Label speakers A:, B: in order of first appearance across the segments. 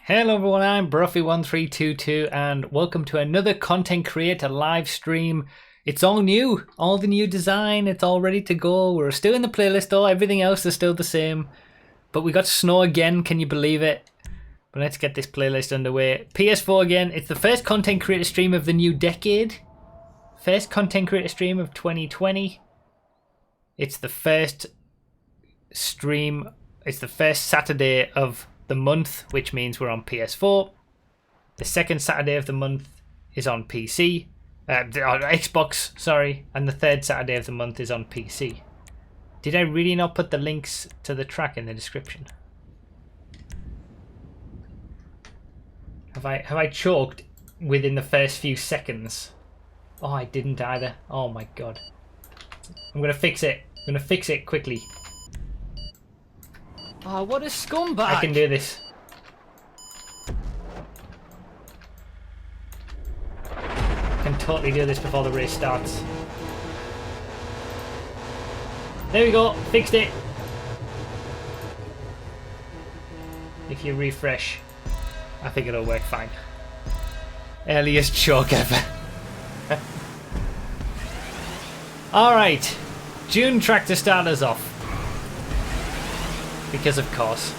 A: Hello everyone, I'm Bruffy1322 and welcome to another content creator live stream. It's all new, all the new design, it's all ready to go. We're still in the playlist though, everything else is still the same. But we got snow again, can you believe it? But let's get this playlist underway. PS4 again, it's the first content creator stream of the new decade. First content creator stream of 2020. It's the first stream, it's the first Saturday of the month, which means we're on PS4. The second Saturday of the month is on PC, on Xbox, sorry, and the third Saturday of the month is on PC. Did I really not put the links to the track in the description? Have I choked within the first few seconds? Oh, I didn't either. Oh my god. I'm gonna fix it. I'm gonna fix it quickly.
B: Oh, what a scumbag!
A: I can do this. I can totally do this before the race starts. There we go, fixed it. If you refresh, I think it'll work fine. Earliest choke ever. Alright, June track to start us off. Because of course.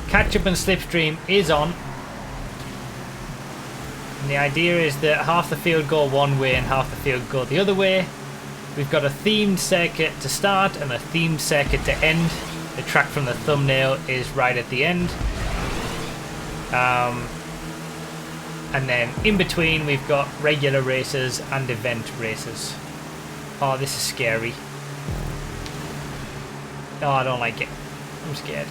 A: Catch up and slipstream is on. And the idea is that half the field go one way and half the field go the other way. We've got a themed circuit to start and a themed circuit to end. The track from the thumbnail is right at the end. And then in between we've got regular races and event races. Oh, this is scary. Oh, I don't like it. I'm scared.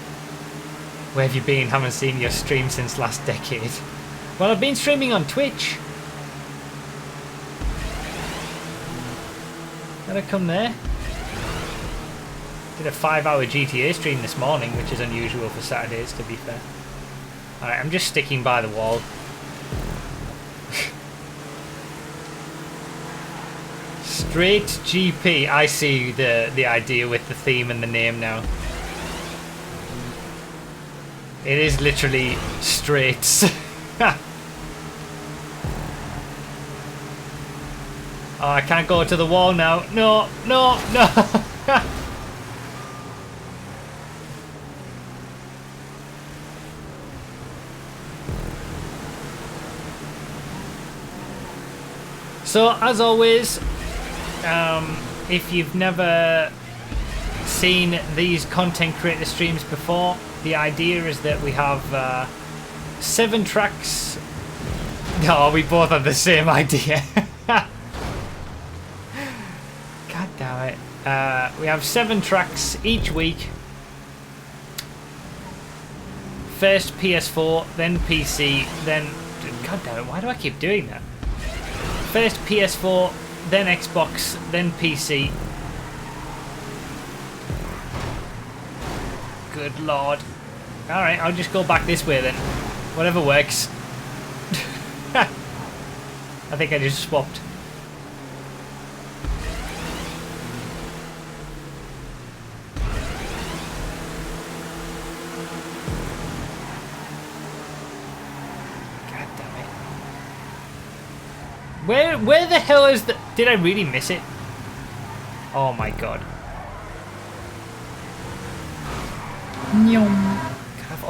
A: Where have you been? Haven't seen your stream since last decade. Well, I've been streaming on Twitch. Gotta come there. Did a 5-hour GTA stream this morning, which is unusual for Saturdays, to be fair. Alright, I'm just sticking by the wall. Straight GP. I see the idea with the theme and the name now. It is literally straights. Oh, I can't go to the wall now. No, no, no. So, as always, if you've never seen these content creator streams before, the idea is that we have 7 tracks. Oh, we both have the same idea. God damn it. We have 7 tracks each week. First PS4, then PC, then... God damn it, why do I keep doing that? First PS4, then Xbox, then PC. Good lord. Alright, I'll just go back this way then. Whatever works. I think I just swapped. God damn it. Where the hell is the... Did I really miss it? Oh my god.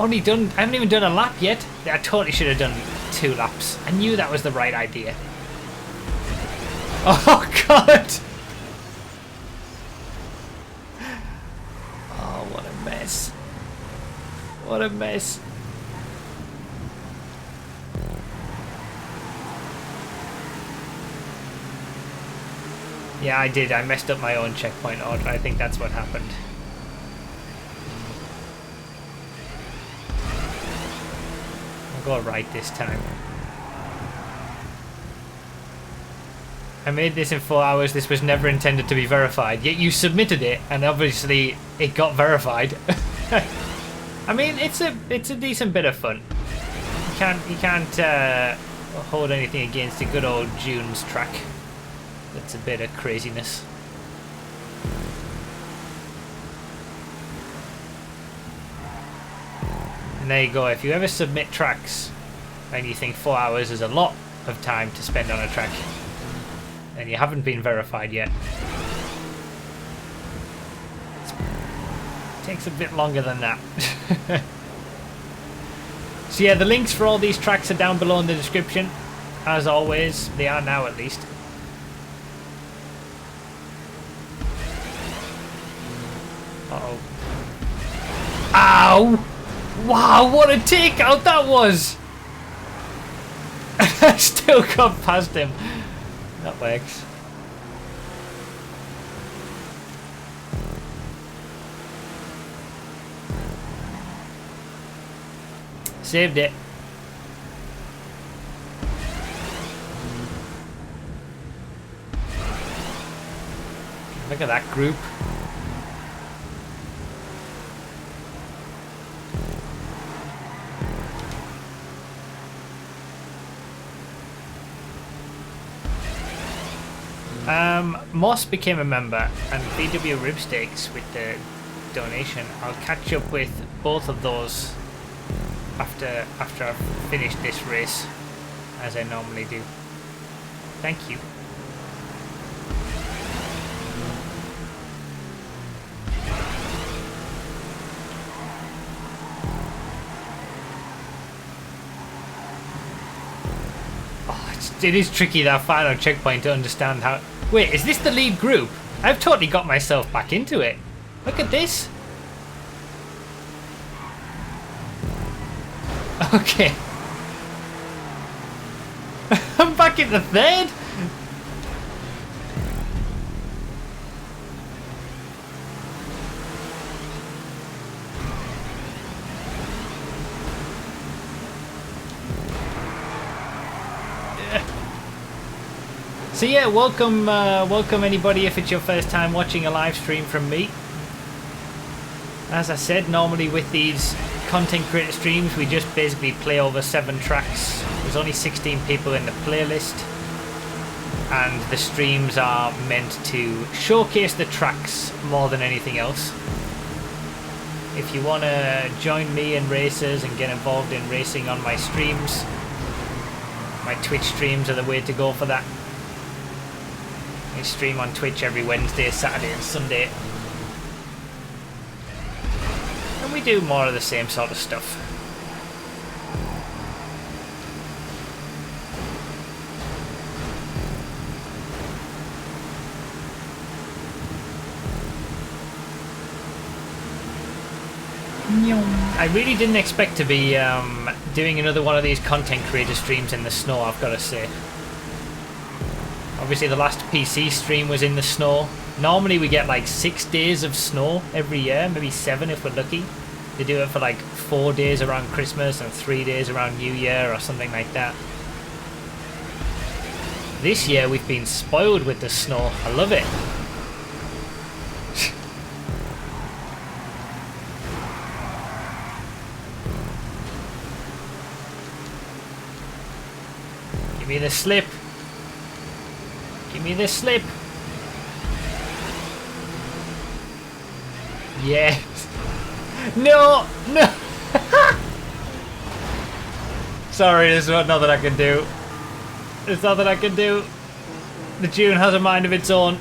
A: I haven't even done a lap yet. I totally should have done 2 laps. I knew that was the right idea. Oh god! Oh, what a mess. What a mess. Yeah, I did. I messed up my own checkpoint order. I think that's what happened. Go right this time. I made this in 4 hours. This was never intended to be verified. Yet you submitted it, and obviously it got verified. I mean, it's a decent bit of fun. You can't hold anything against a good old June's track. It's a bit of craziness. And there you go. If you ever submit tracks and you think 4 hours is a lot of time to spend on a track and you haven't been verified yet, it takes a bit longer than that. So yeah, the links for all these tracks are down below in the description. As always, they are now at least. Uh-oh. Ow! Wow, what a takeout that was! I still got past him. That works. Saved it. Look at that group. Moss became a member and VW Ribsteaks with the donation. I'll catch up with both of those after I've finished this race, as I normally do. Thank you. It is tricky, that final checkpoint, to understand how... Wait, is this the lead group? I've totally got myself back into it. Look at this. Okay. I'm back in the third? So yeah, welcome anybody if it's your first time watching a live stream from me. As I said, normally with these content creator streams we just basically play over 7 tracks. There's only 16 people in the playlist and the streams are meant to showcase the tracks more than anything else. If you want to join me in races and get involved in racing on my streams, my Twitch streams are the way to go for that. I stream on Twitch every Wednesday, Saturday and Sunday. And we do more of the same sort of stuff. I really didn't expect to be doing another one of these content creator streams in the snow, I've got to say. Obviously the last PC stream was in the snow. Normally we get like 6 days of snow every year, maybe 7 if we're lucky. They do it for like 4 days around Christmas and 3 days around New Year or something like that. This year we've been spoiled with the snow. I love it. Give me the slip. Give me the slip. Yes. No, no. Sorry, there's nothing I can do. There's nothing I can do. The tune has a mind of its own.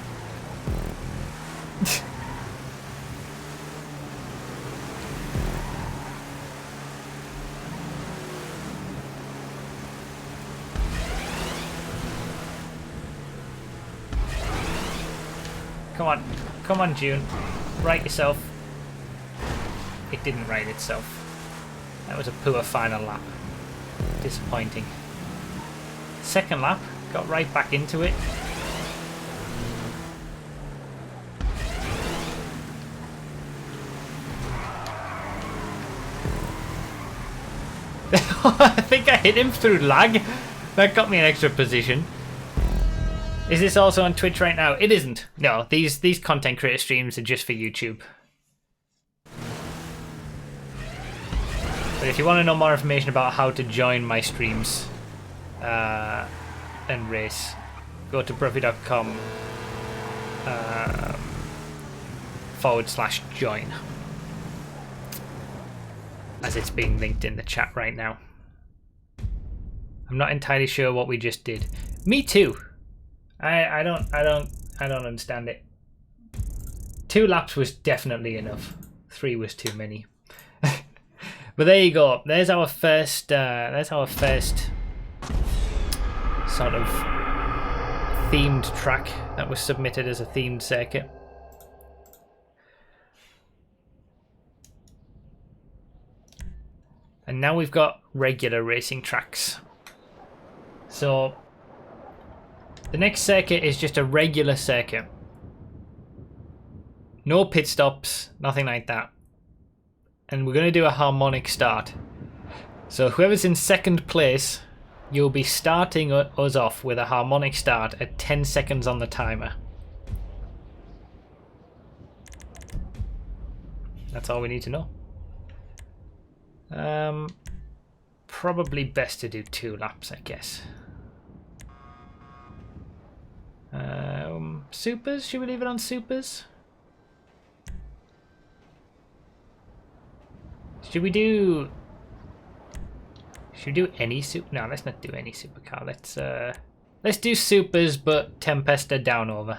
A: Come on. Come on, June. Right yourself. It didn't right itself. That was a poor final lap. Disappointing. Second lap. Got right back into it. I think I hit him through lag. That got me an extra position. Is this also on Twitch right now? It isn't. No, these content creator streams are just for YouTube. But if you want to know more information about how to join my streams and race, go to bruffy.com /join. as it's being linked in the chat right now. I'm not entirely sure what we just did. Me too. I don't understand it. 2 laps was definitely enough. 3 was too many. But there you go. There's our first sort of themed track that was submitted as a themed circuit. And now we've got regular racing tracks. So the next circuit is just a regular circuit. No pit stops, nothing like that. And we're going to do a harmonic start. So whoever's in second place, you'll be starting us off with a harmonic start at 10 seconds on the timer. That's all we need to know. Probably best to do 2 laps, I guess. Supers? Should we leave it on supers? Should we do any super? No, let's not do any supercar. Let's do supers, but Tempesta down over.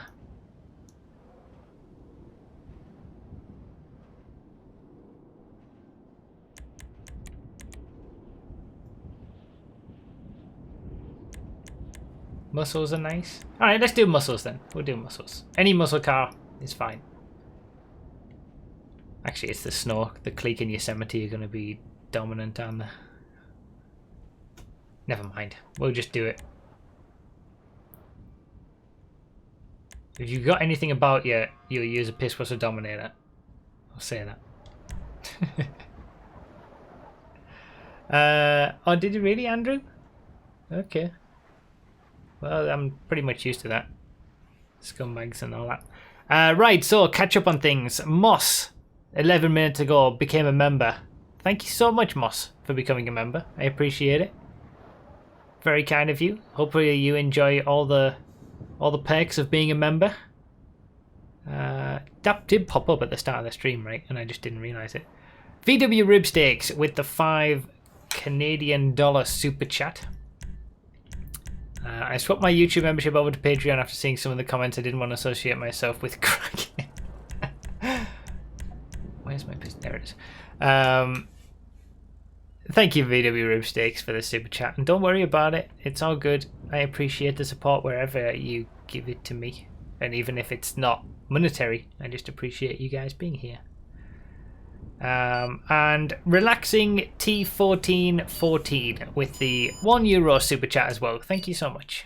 A: Muscles are nice. Alright, let's do muscles then. We'll do muscles. Any muscle car is fine. Actually, it's the snow. The Cleek and Yosemite are going to be dominant on the... Never mind. We'll just do it. If you've got anything about you, you'll use a PS4 Dominator. I'll say that. Oh, did you really, Andrew? Okay. Well, I'm pretty much used to that. Scumbags and all that. Right, so catch up on things. Moss, 11 minutes ago, became a member. Thank you so much, Moss, for becoming a member. I appreciate it. Very kind of you. Hopefully you enjoy all the perks of being a member. That did pop up at the start of the stream, right? And I just didn't realise it. VW Ribsteaks with the $5 Canadian super chat. I swapped my YouTube membership over to Patreon after seeing some of the comments. I didn't want to associate myself with cracking. Where's my business? There it is. Thank you, VW Ribsteaks, for the super chat. And don't worry about it. It's all good. I appreciate the support wherever you give it to me. And even if it's not monetary, I just appreciate you guys being here. And relaxing T1414 with the €1 super chat as well. Thank you so much.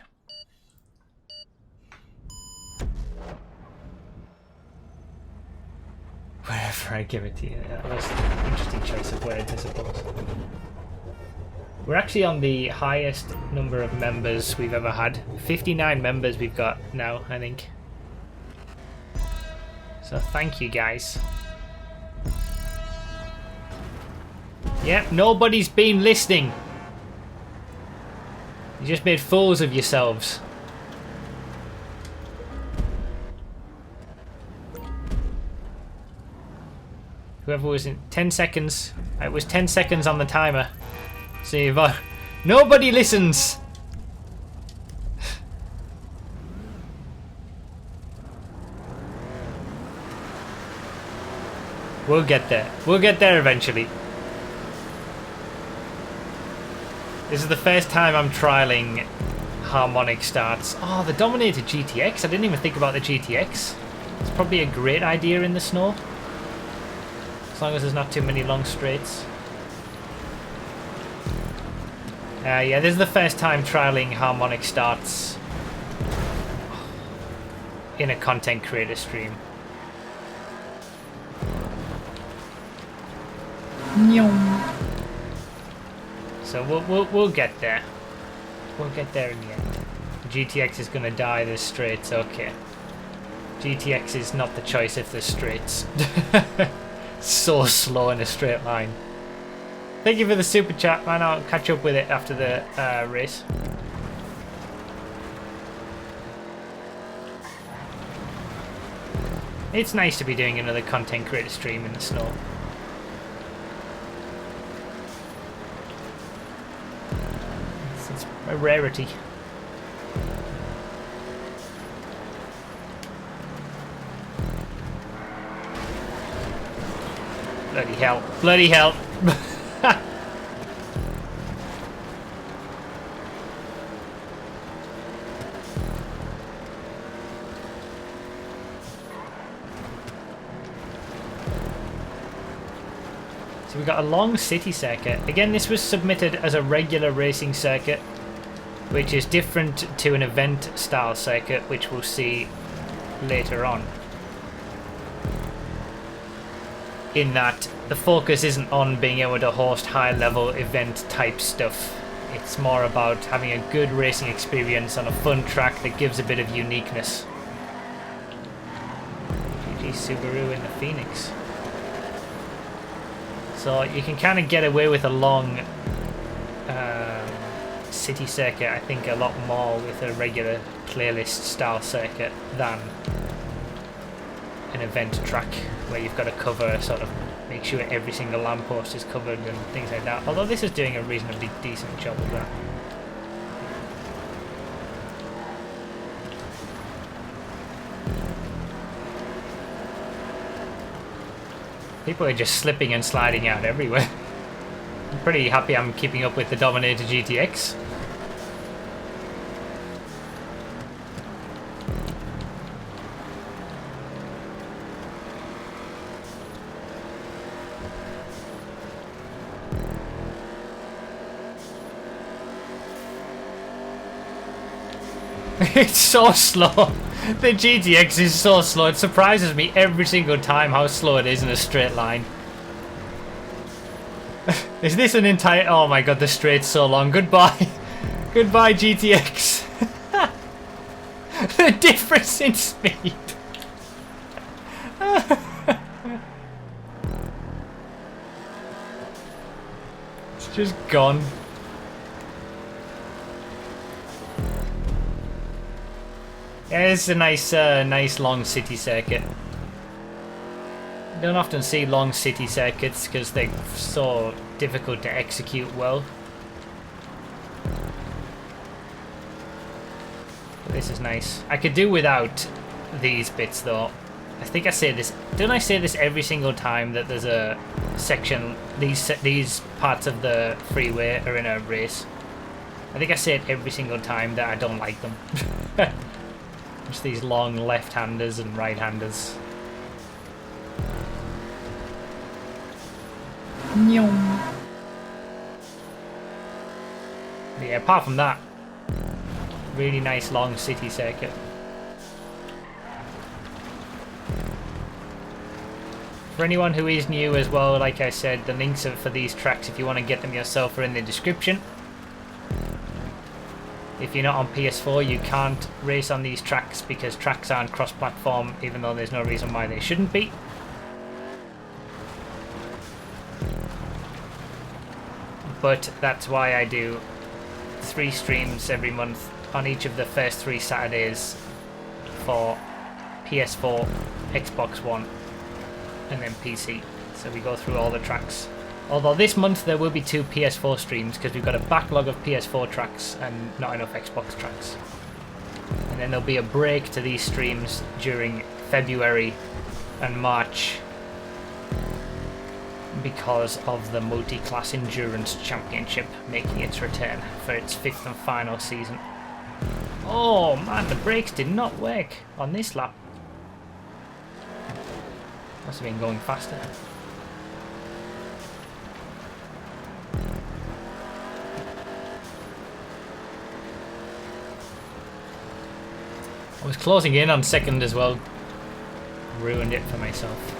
A: Wherever I give it to you. That was an interesting choice of words, I suppose. We're actually on the highest number of members we've ever had. 59 members we've got now, I think. So thank you, guys. Yep, nobody's been listening. You just made fools of yourselves. Whoever was in 10 seconds. It was 10 seconds on the timer. See if nobody listens. We'll get there. We'll get there eventually. This is the first time I'm trialing harmonic starts. Oh, the Dominator GTX. I didn't even think about the GTX. It's probably a great idea in the snow. As long as there's not too many long straights. Yeah, this is the first time trialing harmonic starts in a content creator stream. So we'll get there. We'll get there in the end. GTX is gonna die. There's straights. Okay. GTX is not the choice if there's straights. So slow in a straight line. Thank you for the super chat, man. I'll catch up with it after the race. It's nice to be doing another content creator stream in the snow. It's a rarity. Bloody hell. Bloody hell. So we've got a long city circuit. Again, this was submitted as a regular racing circuit, which is different to an event style circuit, which we'll see later on. In that the focus isn't on being able to host high level event type stuff. It's more about having a good racing experience on a fun track that gives a bit of uniqueness. GG Subaru in the Phoenix. So you can kind of get away with a long city circuit, I think, a lot more with a regular playlist style circuit than an event track where you've got to cover, sort of make sure every single lamppost is covered and things like that. Although this is doing a reasonably decent job of that. People are just slipping and sliding out everywhere. I'm pretty happy I'm keeping up with the Dominator GTX. It's so slow. The GTX is so slow. It surprises me every single time how slow it is in a straight line. Is this an entire... Oh my god, the straight's so long. Goodbye. Goodbye, GTX. The difference in speed. It's just gone. Yeah, it's a nice long city circuit. Don't often see long city circuits because they're so difficult to execute well. But this is nice. I could do without these bits though. I think I say this. Don't I say this every single time that there's a section? These parts of the freeway are in a race. I think I say it every single time that I don't like them. Just these long left-handers and right-handers. Yeah, apart from that, really nice long city circuit. For anyone who is new as well, like I said, the links for these tracks, if you want to get them yourself, are in the description. If you're not on PS4, you can't race on these tracks because tracks aren't cross-platform, even though there's no reason why they shouldn't be. But that's why I do 3 streams every month on each of the first 3 Saturdays for PS4, Xbox One, and then PC. So we go through all the tracks. Although this month there will be 2 PS4 streams because we've got a backlog of PS4 tracks and not enough Xbox tracks. And then there'll be a break to these streams during February and March because of the Multi-Class Endurance Championship making its return for its 5th and final season. Oh man, the brakes did not work on this lap. Must have been going faster. I was closing in on second as well. Ruined it for myself.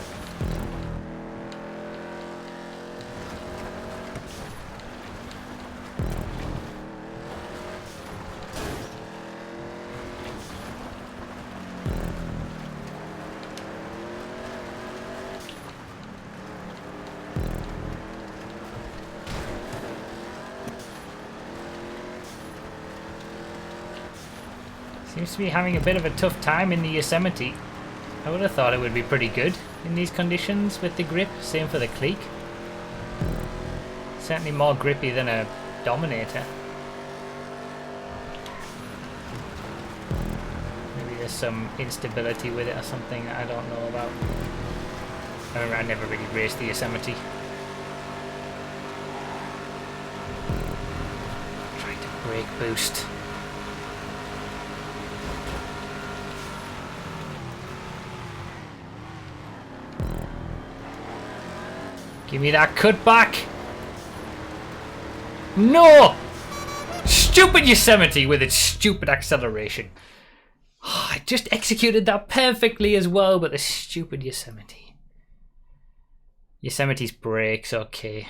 A: Seems to be having a bit of a tough time in the Yosemite. I would have thought it would be pretty good in these conditions with the grip. Same for the Clique. Certainly more grippy than a Dominator. there's some instability with it or something I don't know about. I never really raced the Yosemite. Trying to brake boost. Give me that cutback! No! Stupid Yosemite with its stupid acceleration. Oh, I just executed that perfectly as well, but the stupid Yosemite. Yosemite's brakes, okay.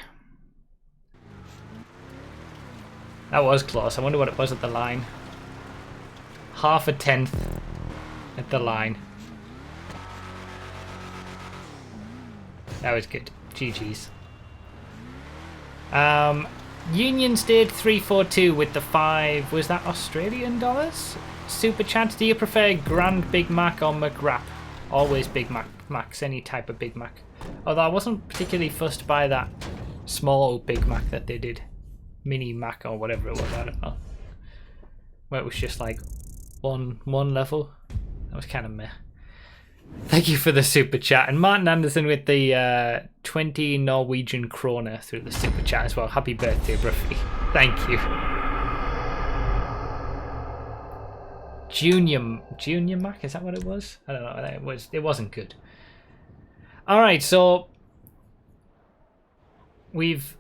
A: That was close. I wonder what it was at the line. Half a tenth at the line. That was good. GG's. Union State 342 with the 5, was that Australian dollars? Super chat, do you prefer Grand Big Mac or McWrap? Always Big Macs, any type of Big Mac. Although I wasn't particularly fussed by that small Big Mac that they did. Mini Mac or whatever it was, I don't know. Where it was just like one level. That was kind of meh. Thank you for the super chat. And Martin Anderson with the 20 Norwegian kroner through the super chat as well. Happy birthday, Bruffy. Thank you. Junior Mac, is that what it was? I don't know. It wasn't good. Alright, so we've...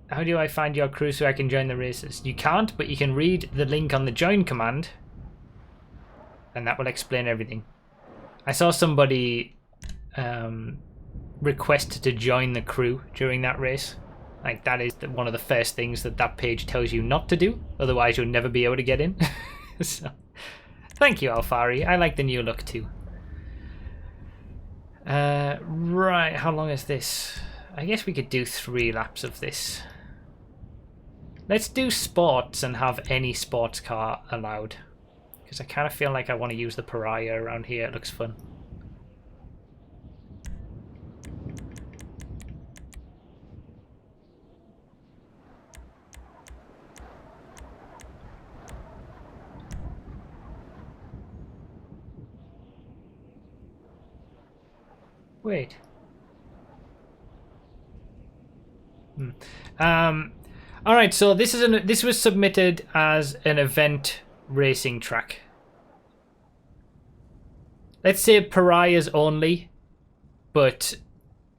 A: How do I find your crew so I can join the races? You can't, but you can read the link on the join command. And that will explain everything. I saw somebody request to join the crew during that race. Like, that is one of the first things that page tells you not to do. Otherwise, you'll never be able to get in. So, thank you, Alfari. I like the new look, too. Right, how long is this? I guess we could do 3 laps of this. Let's do sports and have any sports car allowed. Because I kind of feel like I want to use the Pariah around here. It looks fun. Wait. All right. So this was submitted as an event racing track. Let's say Pariahs only, but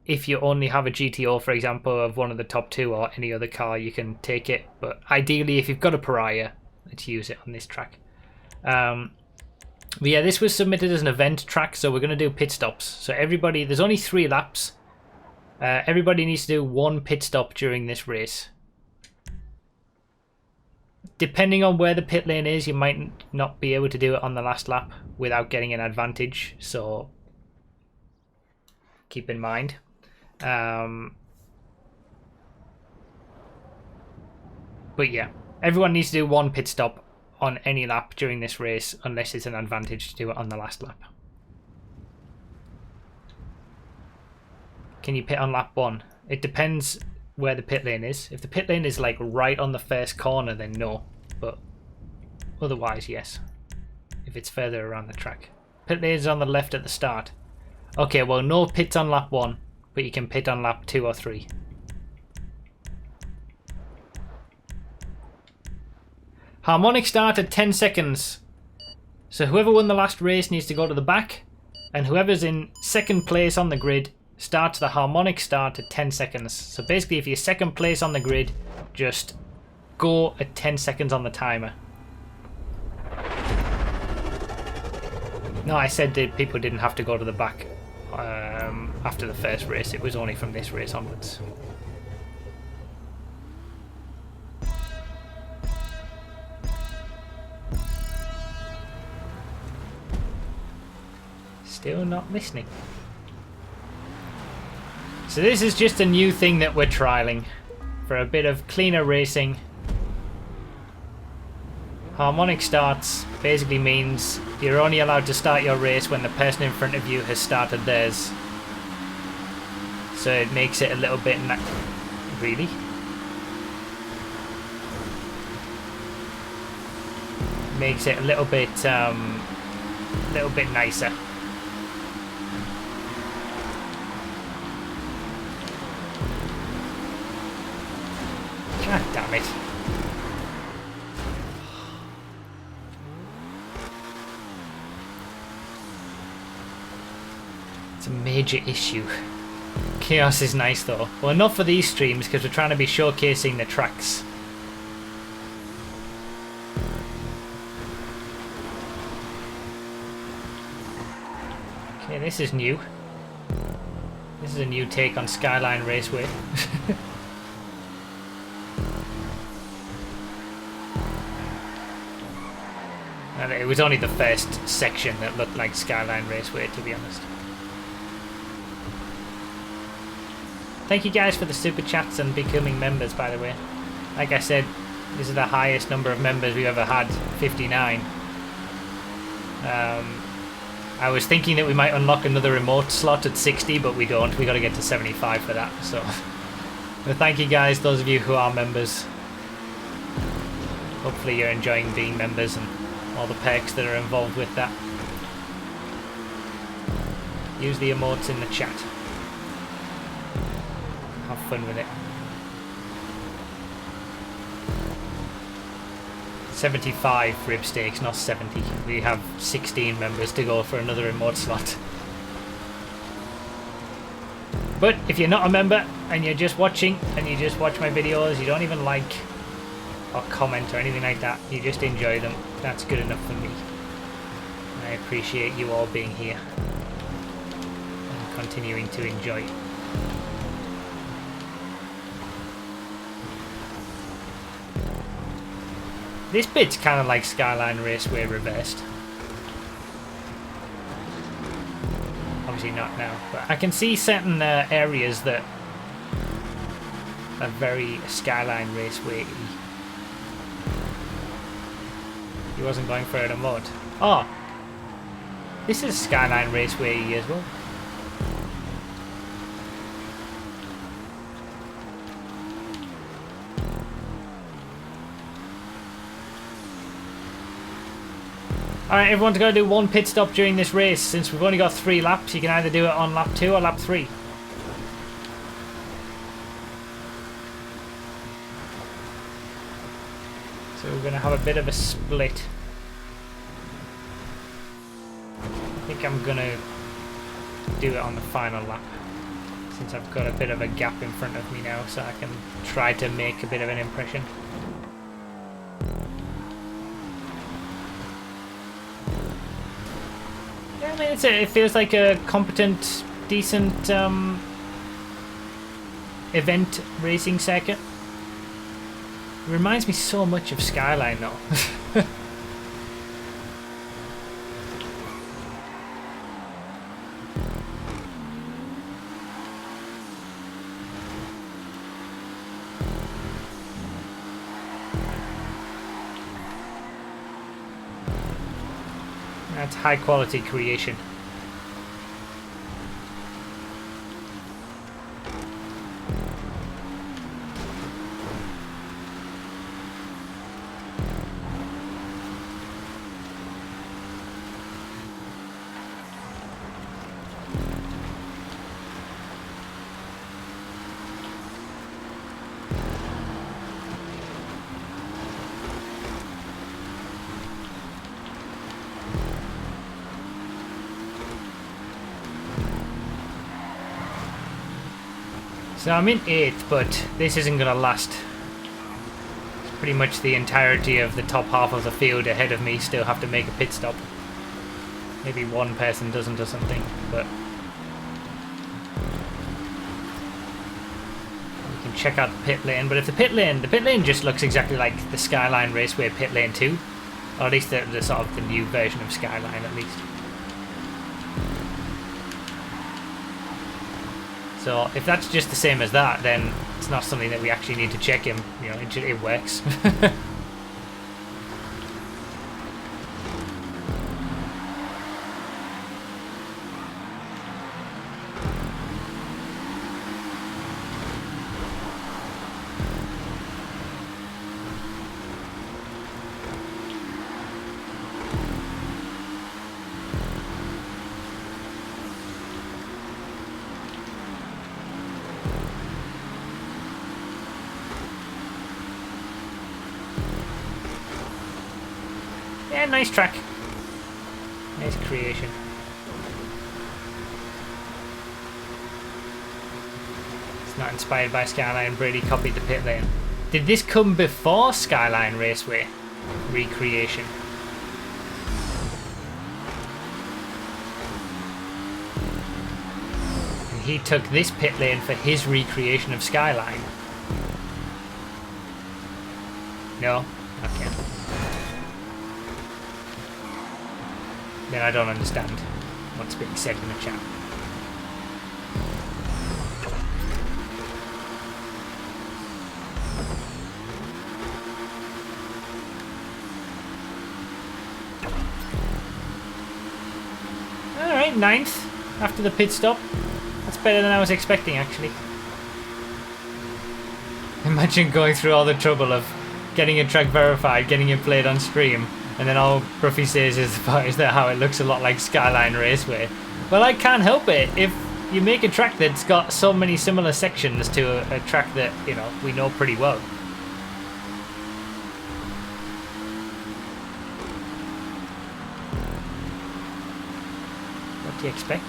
A: if you only have a GTO, for example, of one of the top 2 or any other car, you can take it. But ideally, if you've got a Pariah, let's use it on this track. But yeah, this was submitted as an event track, so we're going to do pit stops. So everybody, there's only 3 laps. Everybody needs to do 1 pit stop during this race. Depending on where the pit lane is, you might not be able to do it on the last lap without getting an advantage, so keep in mind. But yeah, everyone needs to do 1 pit stop on any lap during this race unless it's an advantage to do it on the last lap. Can you pit on lap 1? It depends where the pit lane is. If the pit lane is like right on the first corner, then no, but otherwise yes, if it's further around the track. Pit lane is on the left at the start. Okay, well, no pits on lap 1, but you can pit on lap 2 or 3. Harmonic start at 10 seconds. So whoever won the last race needs to go to the back, and whoever's in second place on the grid starts the harmonic start at 10 seconds. So basically, if you're second place on the grid, just go at 10 seconds on the timer. No, I said that people didn't have to go to the back after the first race. It was only from this race onwards. Still not listening. So this is just a new thing that we're trialing for a bit of cleaner racing. Harmonic starts basically means you're only allowed to start your race when the person in front of you has started theirs. So it makes it a little bit... Really? makes it a little bit nicer. God damn it. It's a major issue. Chaos is nice though. Well, not for these streams because we're trying to be showcasing the tracks. Okay, this is new. This is a new take on Skyline Raceway. And it was only the first section that looked like Skyline Raceway, to be honest. Thank you guys for the super chats and becoming members, by the way. Like I said, this is the highest number of members we've ever had, 59. I was thinking that we might unlock another remote slot at 60, but we don't. We got to get to 75 for that. So, but thank you guys, those of you who are members. Hopefully you're enjoying being members and all the perks that are involved with that. Use the emotes in the chat. Have fun with it. 75 rib steaks, not 70. We have 16 members to go for another remote slot. But if you're not a member and you're just watching and you just watch my videos, you don't even like or comment or anything like that, you just enjoy them, that's good enough for me. I appreciate you all being here and continuing to enjoy. This bit's kind of like Skyline Raceway reversed. Obviously not now, but I can see certain areas that are very Skyline Raceway-y. He wasn't going for it a mod. Oh! This is Skyline Raceway-y as well. Alright, everyone's got to do one pit stop during this race. Since we've only got 3 laps, you can either do it on lap 2 or lap 3. So we're going to have a bit of a split. I think I'm going to do it on the final lap, since I've got a bit of a gap in front of me now, so I can try to make a bit of an impression. I mean, it feels like a competent, decent event racing circuit. It reminds me so much of Skyline though. That's high quality creation. So I'm in 8th, but this isn't going to last. It's pretty much the entirety of the top half of the field ahead of me still have to make a pit stop. Maybe one person doesn't or something, but you can check out the pit lane. But if the pit lane just looks exactly like the Skyline Raceway pit lane 2, or at least the sort of the new version of Skyline at least. So if that's just the same as that, then it's not something that we actually need to check him. You know, it works. Yeah, nice track. Nice creation. It's not inspired by Skyline. Brady copied the pit lane. Did this come before Skyline Raceway recreation? And he took this pit lane for his recreation of Skyline. No? Okay. Then I don't understand what's being said in the chat. Alright, 9th after the pit stop. That's better than I was expecting, actually. Imagine going through all the trouble of getting a track verified, getting it played on stream, and then all Bruffy says is that how it looks a lot like Skyline Raceway. Well, I can't help it. If you make a track that's got so many similar sections to a track that, you know, we know pretty well. What do you expect?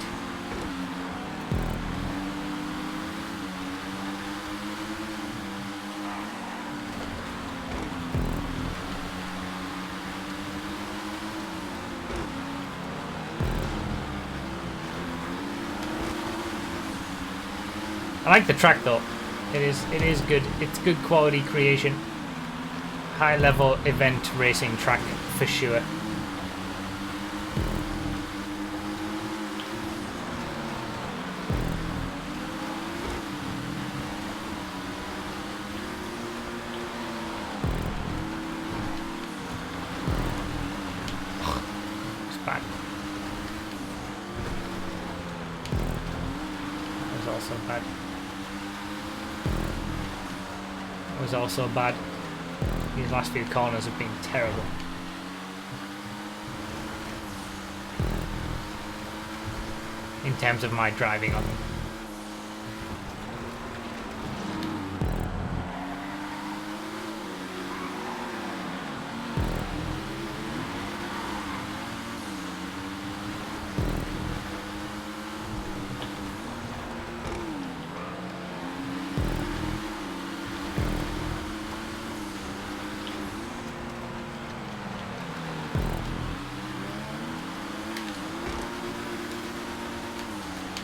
A: I like the track though. It is good. It's good quality creation. High level event racing track for sure. It's bad. That was also bad. Was also bad. These last few corners have been terrible. In terms of my driving on them.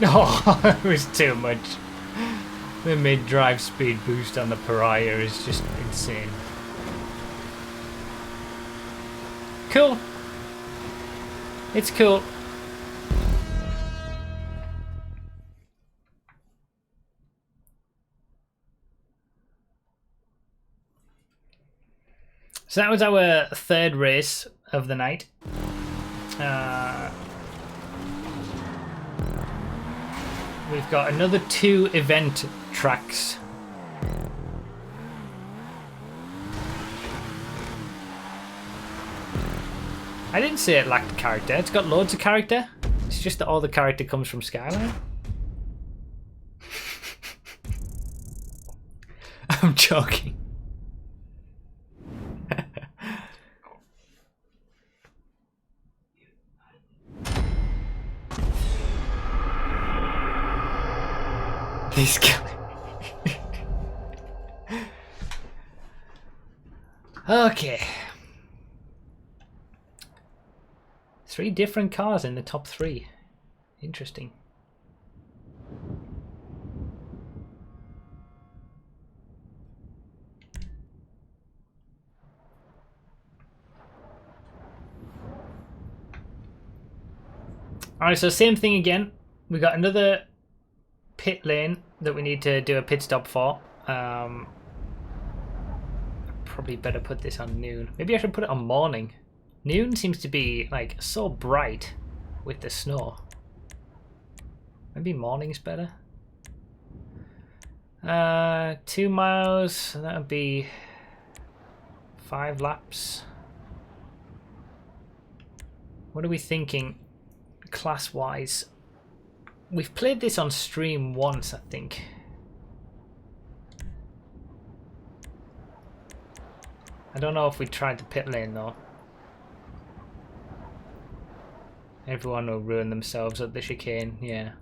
A: Oh, it was too much. The mid-drive speed boost on the Pariah is just insane. Cool. It's cool. So that was our third race of the night. We've got another 2 event tracks. I didn't say it lacked character. It's got loads of character. It's just that all the character comes from Skyline. I'm joking. This guy. Okay. 3 different cars in the top 3. Interesting. Alright, so same thing again. We got another pit lane that we need to do a pit stop for. Probably better put this on noon. Maybe I should put it on morning. Noon seems to be like so bright with the snow. Maybe morning's better. 2 miles, that would be 5 laps. What are we thinking class wise? We've played this on stream once, I think. I don't know if we tried the pit lane though. Everyone will ruin themselves at the chicane, yeah.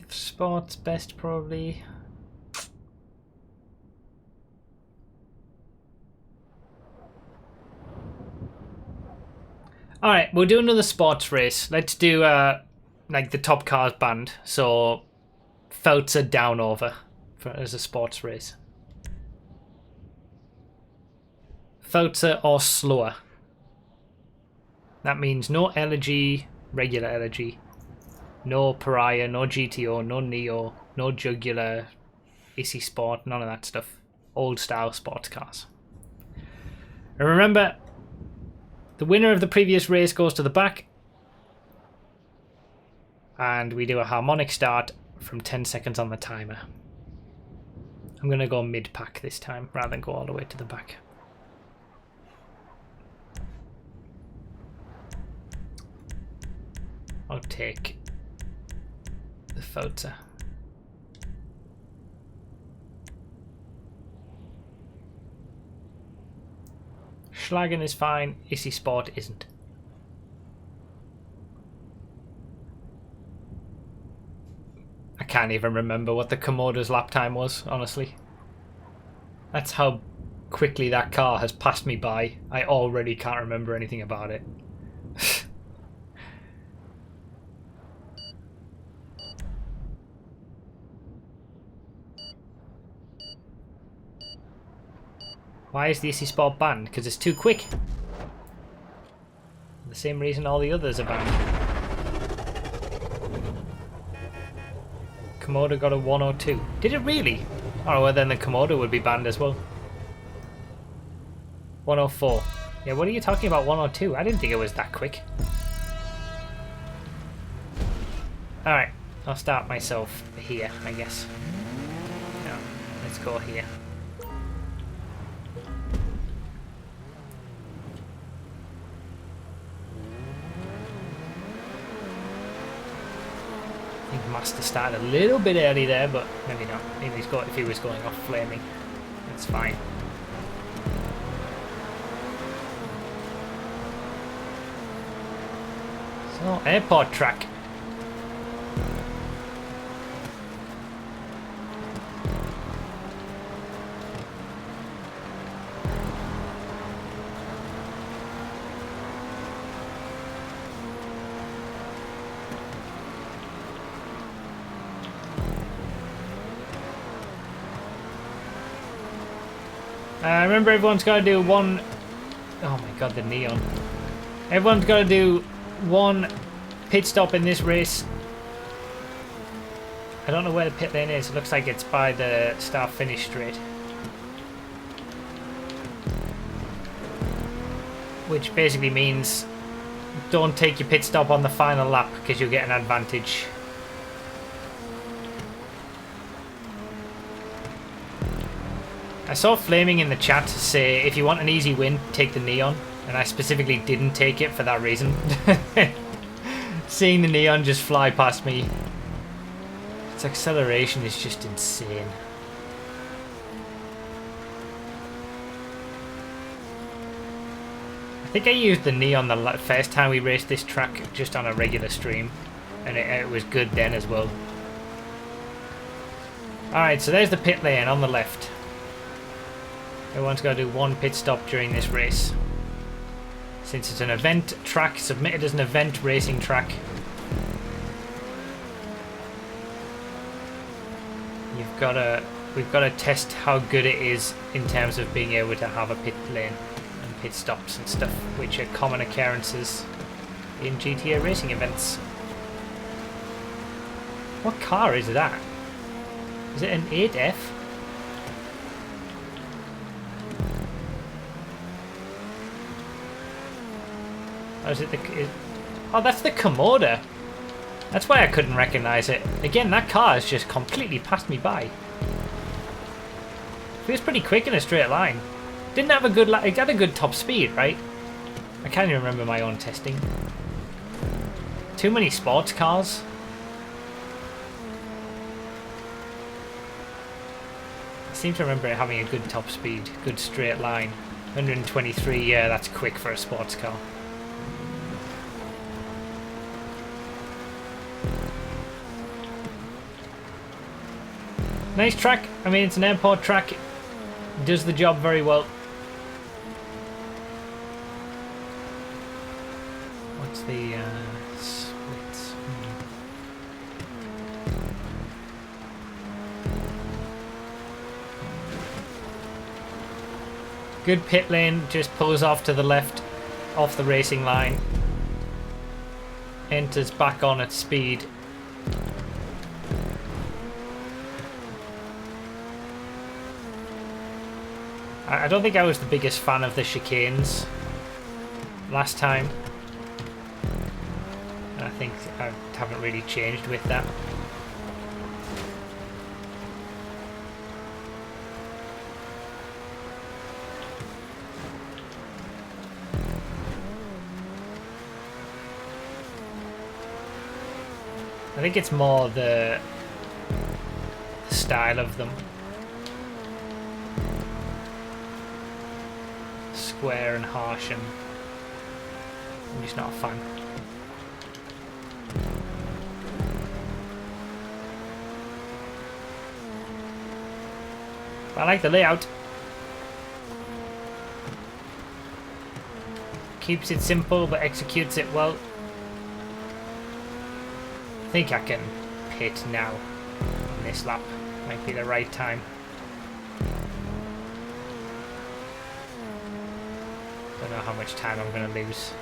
A: Sport's best probably. Alright, we'll do another sports race. Let's do like the top cars band. So Feltzer down over as a sports race. Feltzer or slower. That means no elegy, regular elegy. No Pariah, no GTO, no Neo, no Jugular, Issy Sport, none of that stuff. Old style sports cars. And remember, the winner of the previous race goes to the back. And we do a harmonic start from 10 seconds on the timer. I'm going to go mid-pack this time rather than go all the way to the back. I'll take the Feltzer. Schlagen is fine, Issy Sport isn't. I can't even remember what the Komoda's lap time was, honestly. That's how quickly that car has passed me by. I already can't remember anything about it. Why is the Issy Sport banned? Because it's too quick. The same reason all the others are banned. Komoda got a 102. Did it really? Oh, well then the Komoda would be banned as well. 104. Yeah, what are you talking about 102? I didn't think it was that quick. Alright, I'll start myself here, I guess. No, let's go here. I think Master started a little bit early there, but maybe not. Maybe if he was going off flaming, it's fine. So, airport track. Remember, everyone's got to do one... Oh my god, the neon. Everyone's got to do one pit stop in this race. I don't know where the pit lane is. It looks like it's by the start-finish straight. Which basically means don't take your pit stop on the final lap because you'll get an advantage. I saw Flaming in the chat say if you want an easy win, take the neon, and I specifically didn't take it for that reason. Seeing the neon just fly past me, its acceleration is just insane. I think I used the neon the first time we raced this track just on a regular stream, and it was good then as well. Alright, so there's the pit lane on the left. Everyone's got to do one pit stop during this race. Since it's an event track, submitted as an event racing track, we've got to test how good it is in terms of being able to have a pit lane and pit stops and stuff, which are common occurrences in GTA racing events. What car is that? Is it an 8F? Or is it the... Oh, that's the Komoda. That's why I couldn't recognize it. Again, that car has just completely passed me by. Feels pretty quick in a straight line. Didn't have a good... It got a good top speed, right? I can't even remember my own testing. Too many sports cars. seem to remember it having a good top speed, good straight line. 123, yeah, that's quick for a sports car. Nice track. I mean, it's an airport track. It does the job very well. What's the splits? Good pit lane, just pulls off to the left, off the racing line. Enters back on at speed. I don't think I was the biggest fan of the chicanes last time. I think I haven't really changed with that. I think it's more the style of them. Square and harsh, and I'm just not a fan. But I like the layout. Keeps it simple but executes it well. I think I can pit now on this lap. Might be the right time. Don't know how much time I'm going to lose.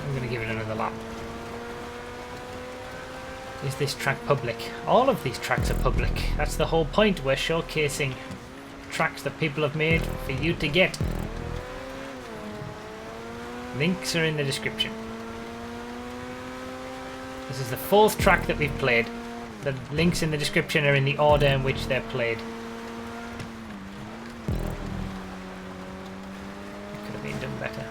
A: I'm going to give it another lap. Is this track public? All of these tracks are public. That's the whole point. We're showcasing tracks that people have made for you to get. Links are in the description. This is the 4th track that we've played. The links in the description are in the order in which they're played. It could have been done better.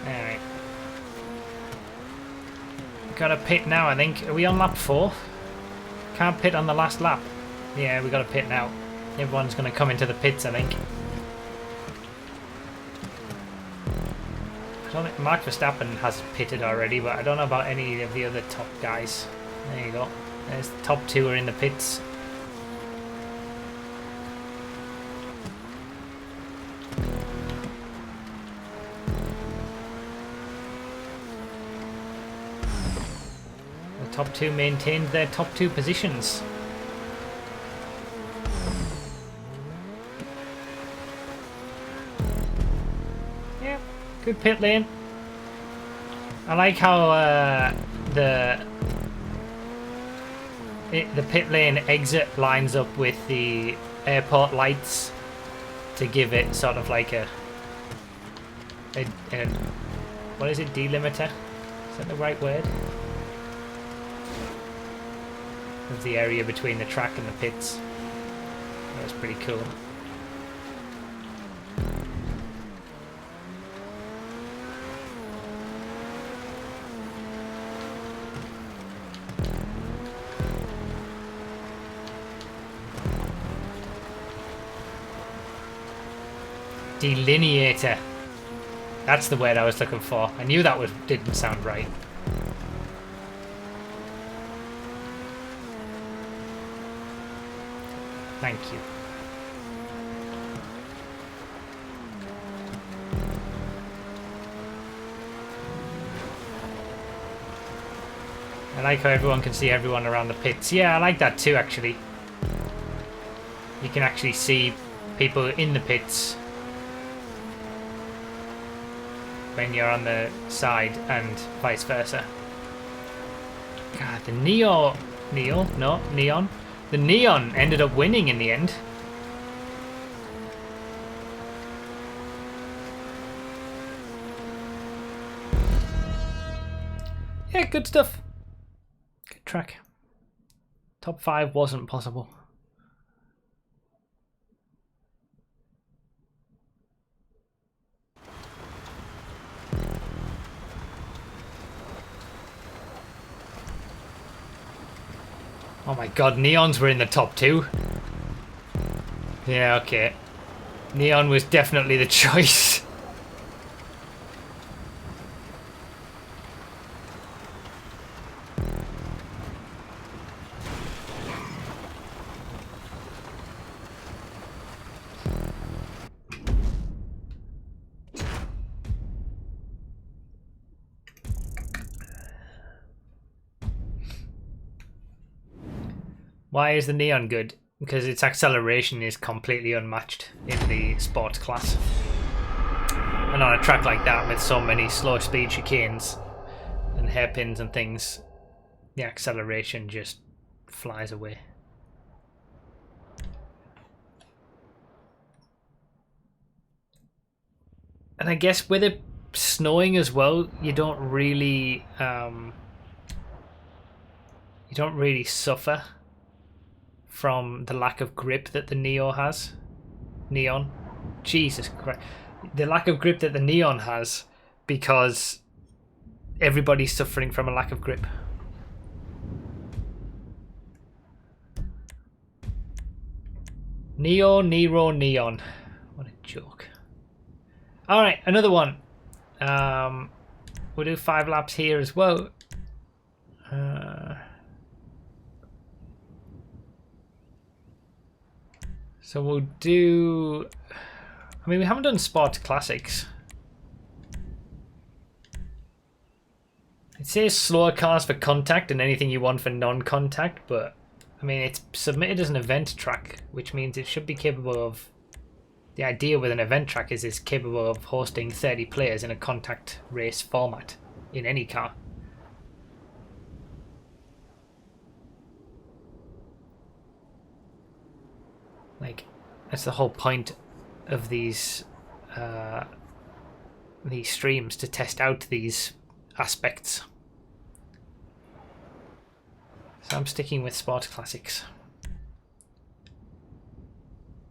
A: Alright. Gotta pit now, I think. Are we on lap 4? Can't pit on the last lap. Yeah, we gotta pit now. Everyone's gonna come into the pits, I think. I don't think Mark Verstappen has pitted already, but I don't know about any of the other top guys. There you go. There's the top 2 are in the pits. Top 2 maintained their top 2 positions. Yeah, good pit lane. I like how the pit lane exit lines up with the airport lights to give it sort of like a what is it, delimiter? Is that the right word? Of the area between the track and the pits. That's pretty cool. Delineator. That's the word I was looking for. I knew that didn't sound right. Thank you. I like how everyone can see everyone around the pits. Yeah, I like that too, actually. You can actually see people in the pits when you're on the side and vice versa. God, the neon. The neon ended up winning in the end. Yeah, good stuff. Good track. Top 5 wasn't possible. Oh my god, Neons were in the top 2. Yeah, okay. Neon was definitely the choice. Why is the Neon good? Because its acceleration is completely unmatched in the sports class. And on a track like that with so many slow speed chicanes and hairpins and things, the acceleration just flies away. And I guess with it snowing as well, you don't really suffer from the lack of grip that the Neon. Jesus Christ. The lack of grip that the Neon has, because everybody's suffering from a lack of grip. Neon. What a joke. Alright, another one. We'll do 5 laps here as well. So we'll do... I mean, we haven't done Sport Classics. It says slower cars for contact and anything you want for non-contact, but I mean, it's submitted as an event track, which means it should be capable of... The idea with an event track is it's capable of hosting 30 players in a contact race format in any car. Like, that's the whole point of these streams, to test out these aspects. So I'm sticking with Sport Classics.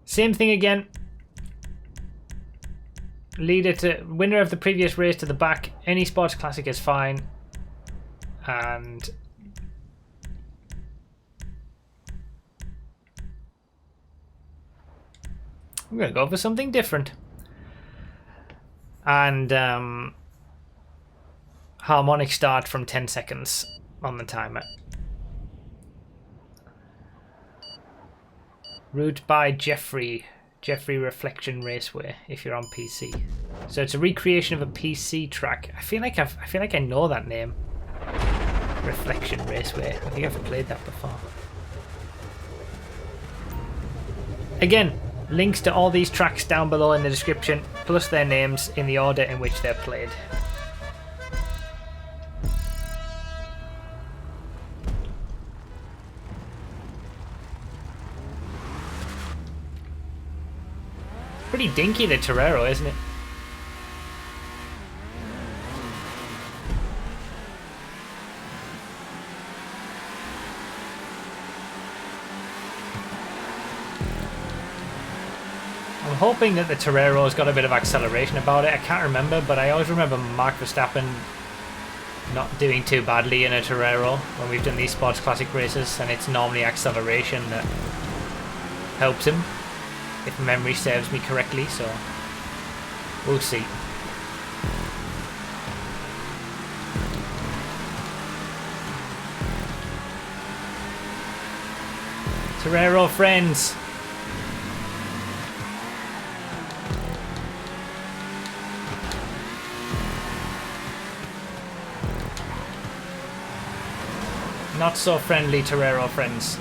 A: Same thing again. Leader to winner of the previous race to the back. Any Sports Classic is fine. And I'm going to go for something different. And harmonic start from 10 seconds on the timer. Route by Jeffrey Reflection Raceway if you're on PC. So it's a recreation of a PC track. I feel like I know that name. Reflection Raceway. I think I've played that before. Again, links to all these tracks down below in the description, plus their names in the order in which they're played. Pretty dinky, the Torero, isn't it? I'm hoping that the Torero's got a bit of acceleration about it. I can't remember, but I always remember Mark Verstappen not doing too badly in a Torero when we've done these Sports Classic races, and it's normally acceleration that helps him, if memory serves me correctly, so we'll see. Torero friends! Not so friendly Torero friends.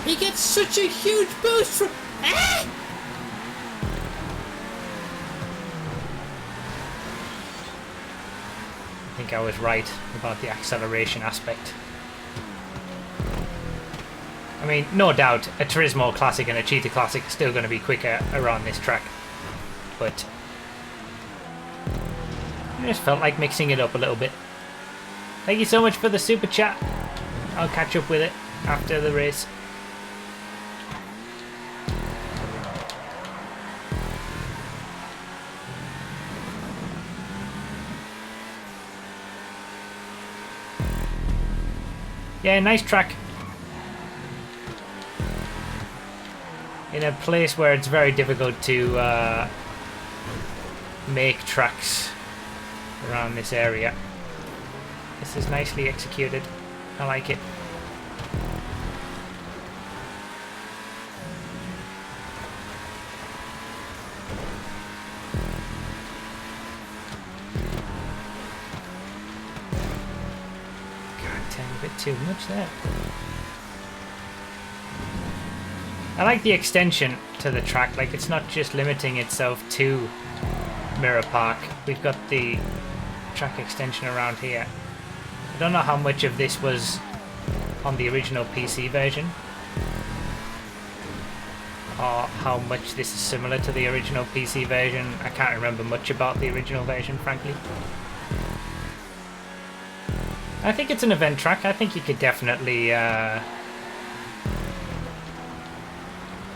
A: He gets such a huge boost from... Ah! I think I was right about the acceleration aspect. I mean, no doubt, a Turismo Classic and a Cheetah Classic are still going to be quicker around this track. But I just felt like mixing it up a little bit. Thank you so much for the super chat. I'll catch up with it after the race. Yeah, nice track. In a place where it's very difficult to make tracks around this area. This is nicely executed. I like it. A bit too much there. I like the extension to the track, like it's not just limiting itself to Mirror Park. We've got the track extension around here. I don't know how much of this was on the original PC version or how much this is similar to the original PC version. I can't remember much about the original version, frankly. I think it's an event track. I think you could definitely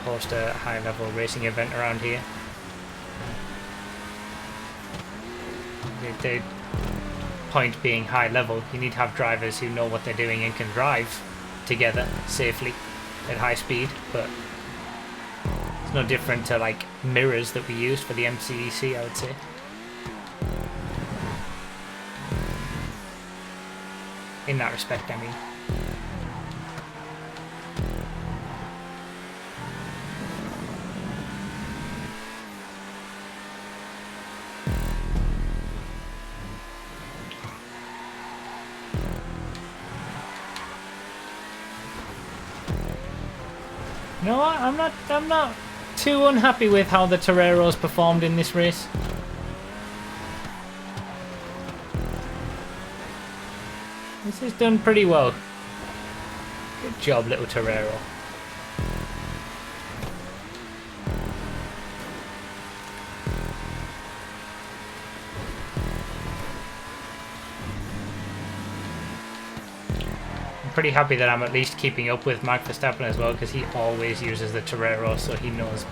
A: host a high-level racing event around here. The point being high level, you need to have drivers who know what they're doing and can drive together safely at high speed, but it's no different to like mirrors that we used for the MCEC, I would say. In that respect, I mean. You know what? I'm not too unhappy with how the Toreros performed in this race. This is done pretty well. Good job, little Torero. I'm pretty happy that I'm at least keeping up with Max Verstappen as well, because he always uses the Torero, so he knows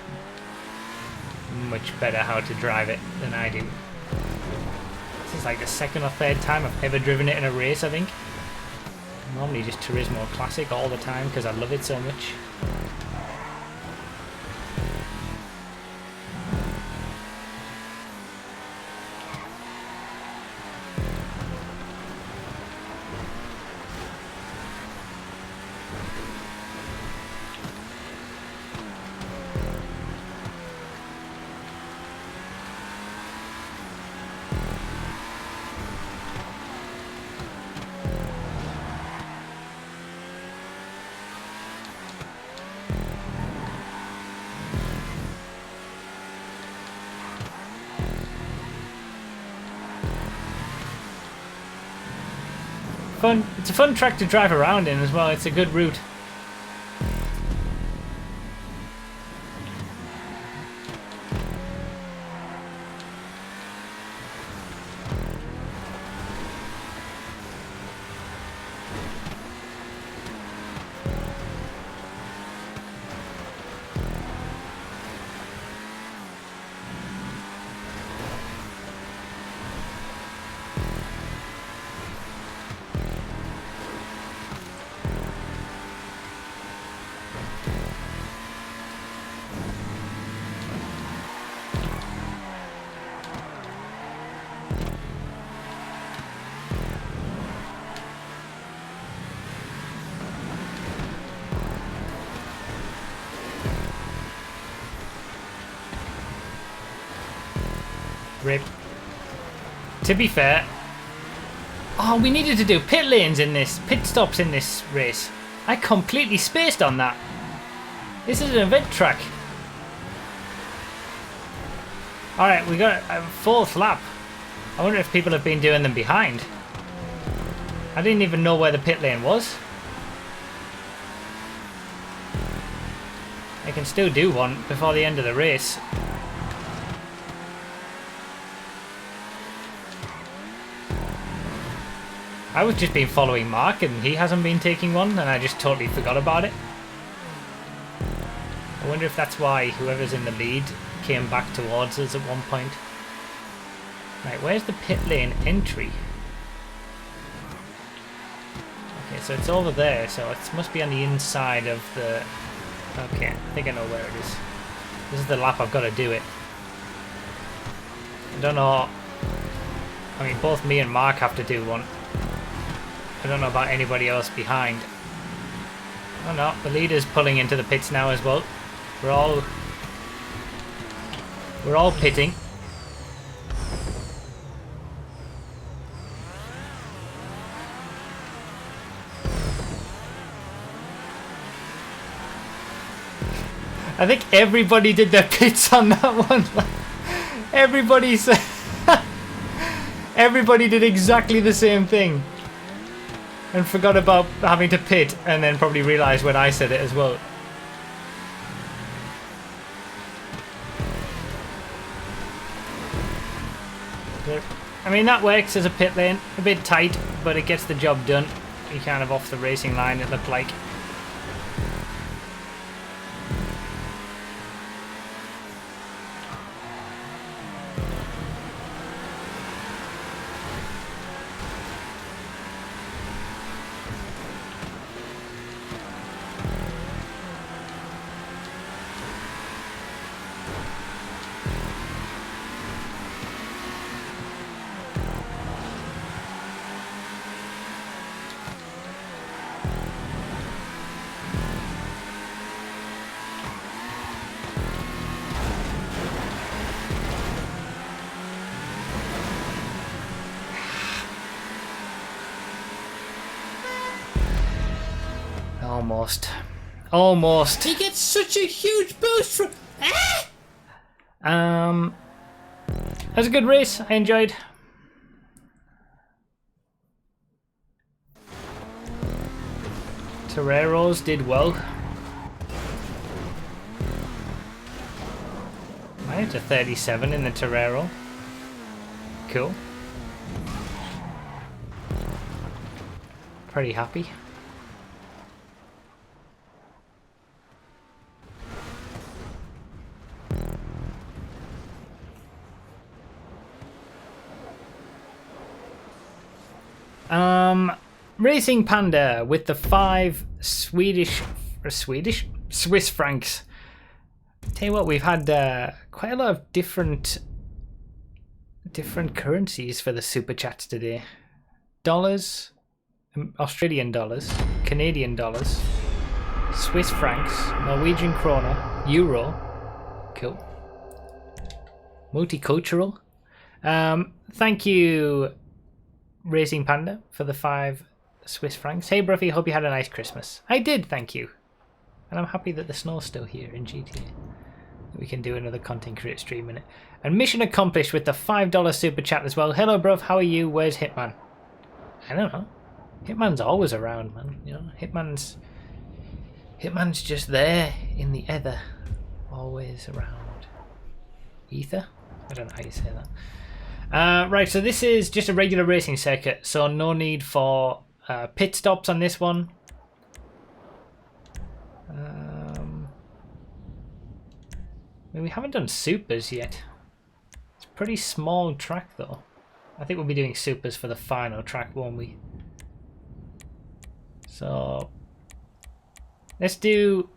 A: much better how to drive it than I do. This is like the second or third time I've ever driven it in a race, I think. Normally just Turismo Classic all the time because I love it so much. Fun. It's a fun track to drive around in as well. It's a good route. Rip. To be fair, oh, we needed to do pit lanes in this, pit stops in this race. I completely spaced on that. This is an event track. Alright, we got a fourth lap. I wonder if people have been doing them behind. I didn't even know where the pit lane was. I can still do one before the end of the race. I was just been following Mark and he hasn't been taking one and I just totally forgot about it. I wonder if that's why whoever's in the lead came back towards us at one point. Right, where's the pit lane entry? Okay, so it's over there, so it must be on the inside of the... Okay, I think I know where it is. This is the lap I've got to do it. I don't know... I mean, both me and Mark have to do one. I don't know about anybody else behind. Oh no, the leader's pulling into the pits now as well. We're all pitting. I think everybody did their pits on that one. Everybody did exactly the same thing. And forgot about having to pit and then probably realised when I said it as well. I mean, that works as a pit lane. A bit tight, but it gets the job done. You're kind of off the racing line, it looked like. Almost.
B: He gets such a huge boost from...
A: That was a good race. I enjoyed. Toreros did well. I had a 37 in the Torero. Cool. Pretty happy. Racing Panda with the 5 Swiss francs. Tell you what, we've had quite a lot of different currencies for the super chats today. Dollars, Australian dollars, Canadian dollars, Swiss francs, Norwegian krona, euro. Cool. Multicultural. Thank you, Racing Panda, for the 5 Swiss francs. Hey Bruffy, hope you had a nice Christmas. I did, thank you. And I'm happy that the snow's still here in GTA. We can do another content creator stream in it. And mission accomplished with the $5 super chat as well. Hello bruv, how are you? Where's Hitman? I don't know. Hitman's always around, man. You know, Hitman's just there in the ether. Always around. Ether? I don't know how you say that. Right, so this is just a regular racing circuit, so no need for pit stops on this one. I mean, we haven't done supers yet. It's a pretty small track though. I think we'll be doing supers for the final track, won't we? So let's do...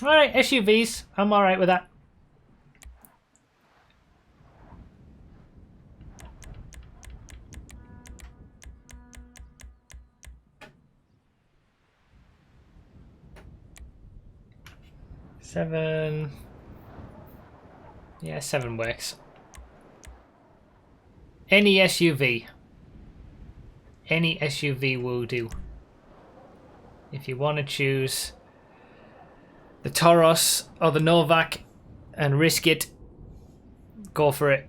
A: Alright, SUVs. I'm alright with that. 7. Yeah, 7 works. Any SUV. Any SUV will do. If you want to choose the Taurus or the Novak and risk it, go for it.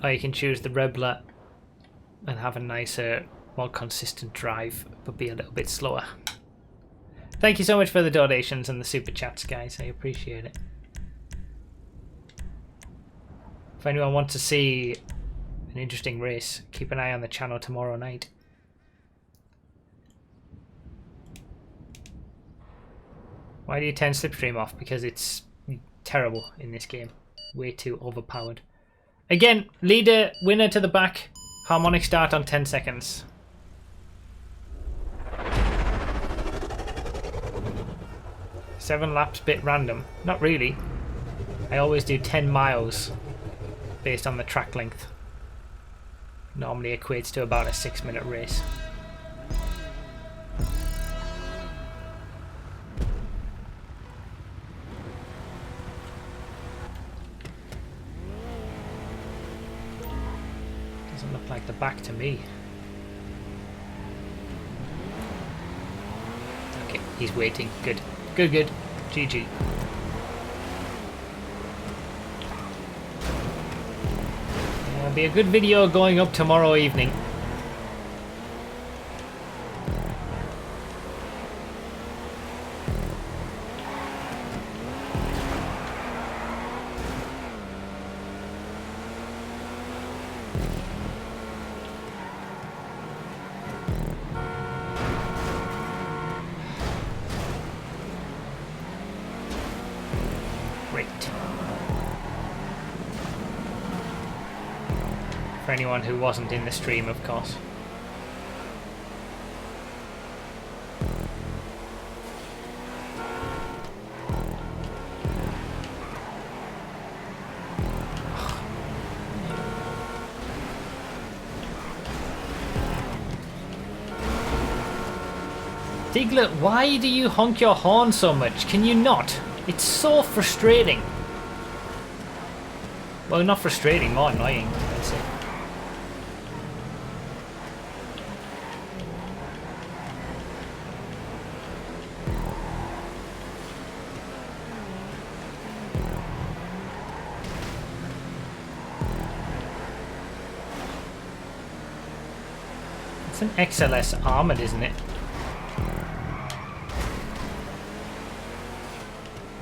A: Or you can choose the Rebler and have a nicer, more consistent drive, but be a little bit slower. Thank you so much for the donations and the super chats, guys. I appreciate it. If anyone wants to see an interesting race, keep an eye on the channel tomorrow night. Why do you turn slipstream off? Because it's terrible in this game. Way too overpowered. Again, leader, winner to the back. Harmonic start on 10 seconds. Seven laps, bit random. Not really. I always do 10 miles based on the track length. Normally equates to about a 6-minute race. Doesn't look like the back to me. Okay, he's waiting. Good. Good, good. GG. It'll be a good video going up tomorrow evening. For anyone who wasn't in the stream, of course. Diglett, why do you honk your horn so much? Can you not? It's so frustrating. Well, not frustrating, more annoying, I'd say. It's an XLS armoured, isn't it?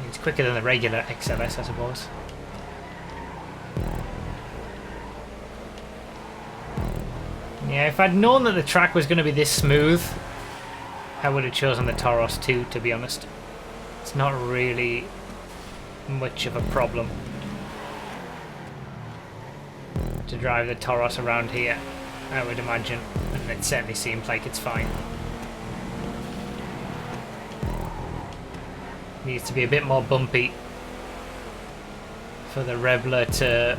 A: It's quicker than the regular XLS, I suppose. Yeah, if I'd known that the track was going to be this smooth, I would have chosen the Taurus too, to be honest. It's not really much of a problem to drive the Taurus around here, I would imagine, and it certainly seems like it's fine. Needs to be a bit more bumpy for the Rebler to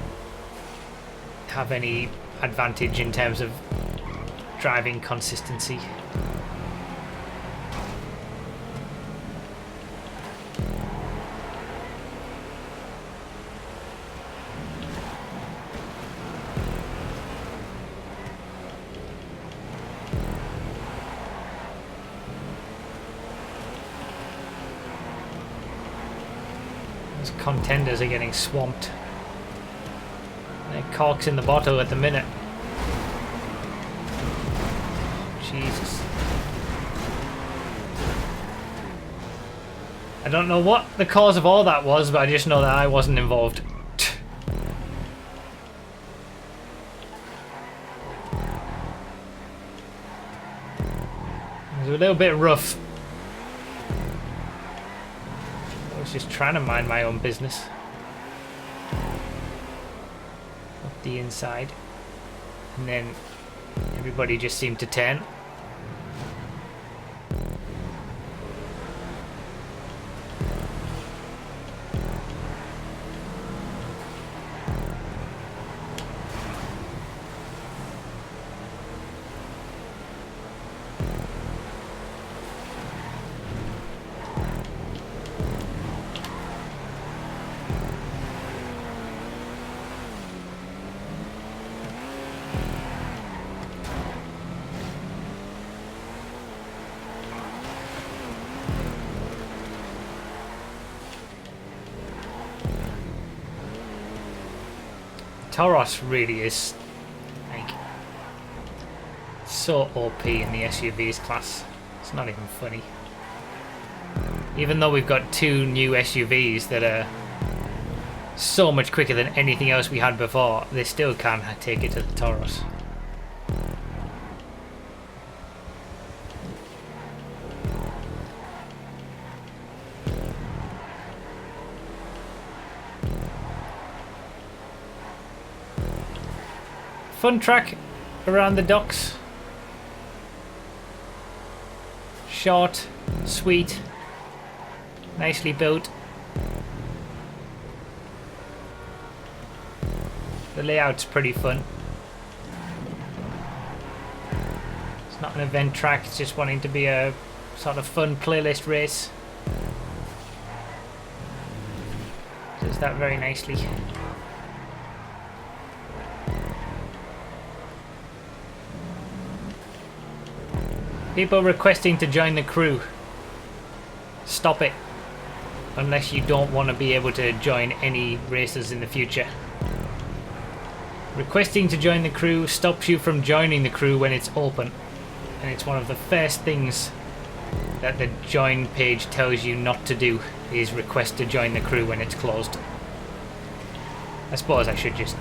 A: have any advantage in terms of driving consistency. Those contenders are getting swamped. They're corks in the bottle at the minute. Jesus. I don't know what the cause of all that was, but I just know that I wasn't involved. It was a little bit rough. I was just trying to mind my own business. Up the inside. And then everybody just seemed to turn. Tauros really is like so OP in the SUVs class. It's not even funny. Even though we've got 2 new SUVs that are so much quicker than anything else we had before, they still can't take it to the Tauros. Fun track around the docks. Short, sweet, nicely built. The layout's pretty fun. It's not an event track, it's just wanting to be a sort of fun playlist race. Does that very nicely. People requesting to join the crew. Stop it. Unless you don't want to be able to join any races in the future. Requesting to join the crew stops you from joining the crew when it's open. And it's one of the first things that the join page tells you not to do, is request to join the crew when it's closed. I suppose I should just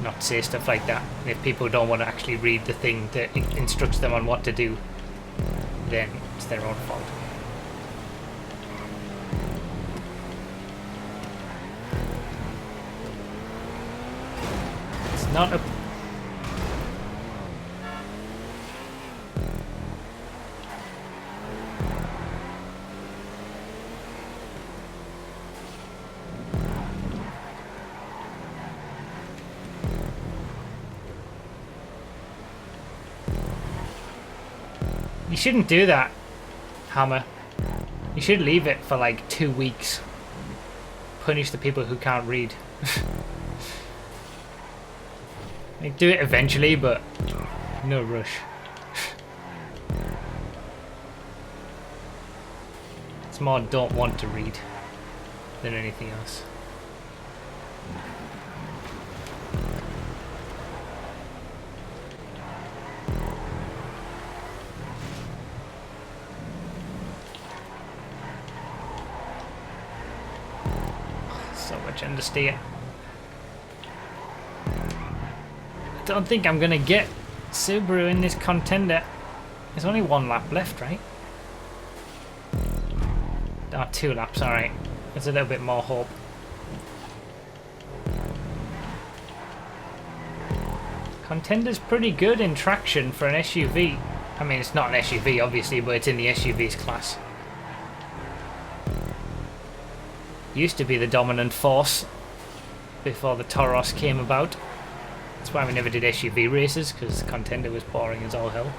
A: not say stuff like that. If people don't want to actually read the thing that instructs them on what to do, then it's their own fault. It's not a... You shouldn't do that, Hammer. You should leave it for like 2 weeks. Punish the people who can't read. Like, do it eventually, but no rush. It's more don't want to read than anything else. So much understeer. I don't think I'm gonna get Subaru in this contender. There's only 1 lap left, right? Oh, 2 laps, alright. There's a little bit more hope. Contender's pretty good in traction for an SUV. I mean, it's not an SUV, obviously, but it's in the SUVs class. Used to be the dominant force before the Tauros came about. That's why we never did SUV races, because Contender was boring as all hell.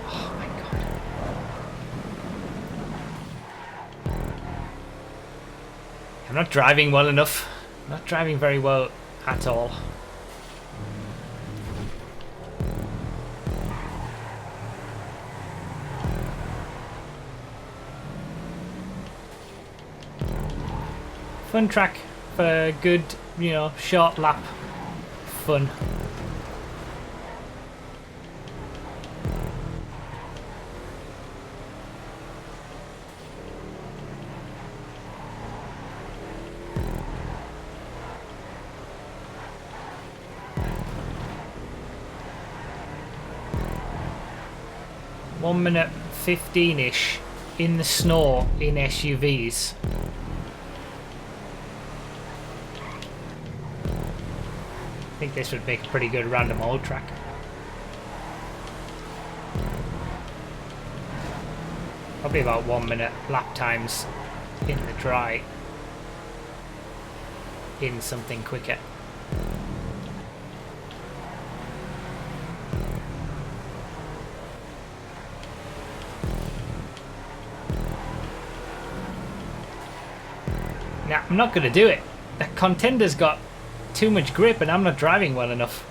A: Oh my god. I'm not driving well enough. I'm not driving very well at all. Fun track for good, you know, short lap fun. One minute 15-ish in the snow in SUVs. I think this would make a pretty good random old track. Probably about 1 minute lap times in the dry in something quicker. Now, I'm not going to do it. The Contender's got too much grip and I'm not driving well enough.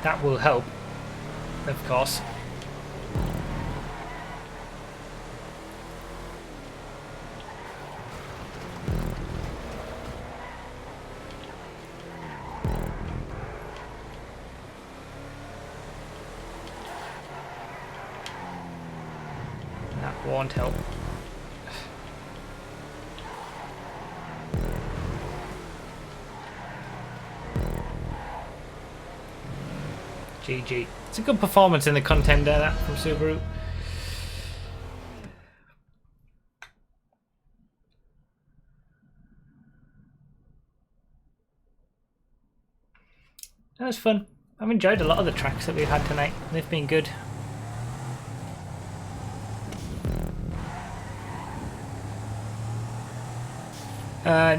A: That will help, of course. Won't help. GG. It's a good performance in the contender, that from Subaru. That was fun. I've enjoyed a lot of the tracks that we've had tonight. They've been good.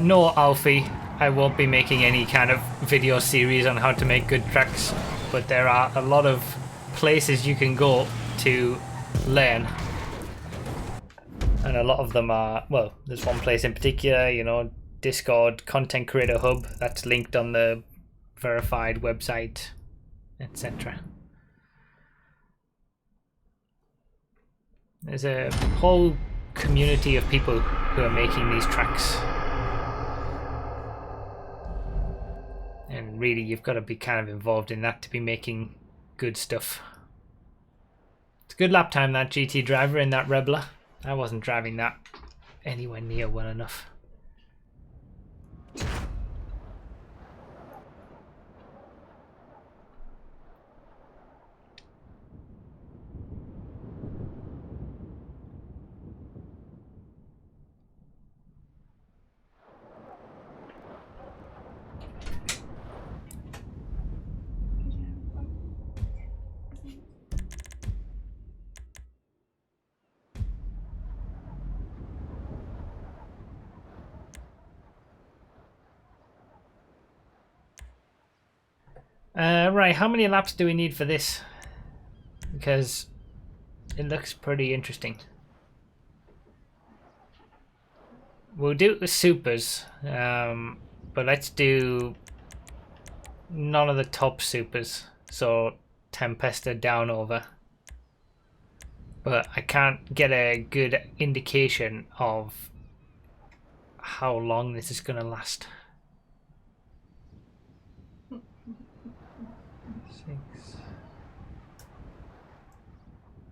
A: No, Alfie. I won't be making any kind of video series on how to make good tracks, but there are a lot of places you can go to learn. And a lot of them are, well, there's one place in particular, you know, Discord Content Creator Hub, that's linked on the verified website, etc. There's a whole community of people who are making these tracks. And really, you've got to be kind of involved in that to be making good stuff. It's a good lap time, that GT driver in that Rebler. I wasn't driving that anywhere near well enough. Right, how many laps do we need for this? Because it looks pretty interesting. We'll do it with supers, but let's do none of the top supers. So Tempesta down over. But I can't get a good indication of how long this is going to last. 6.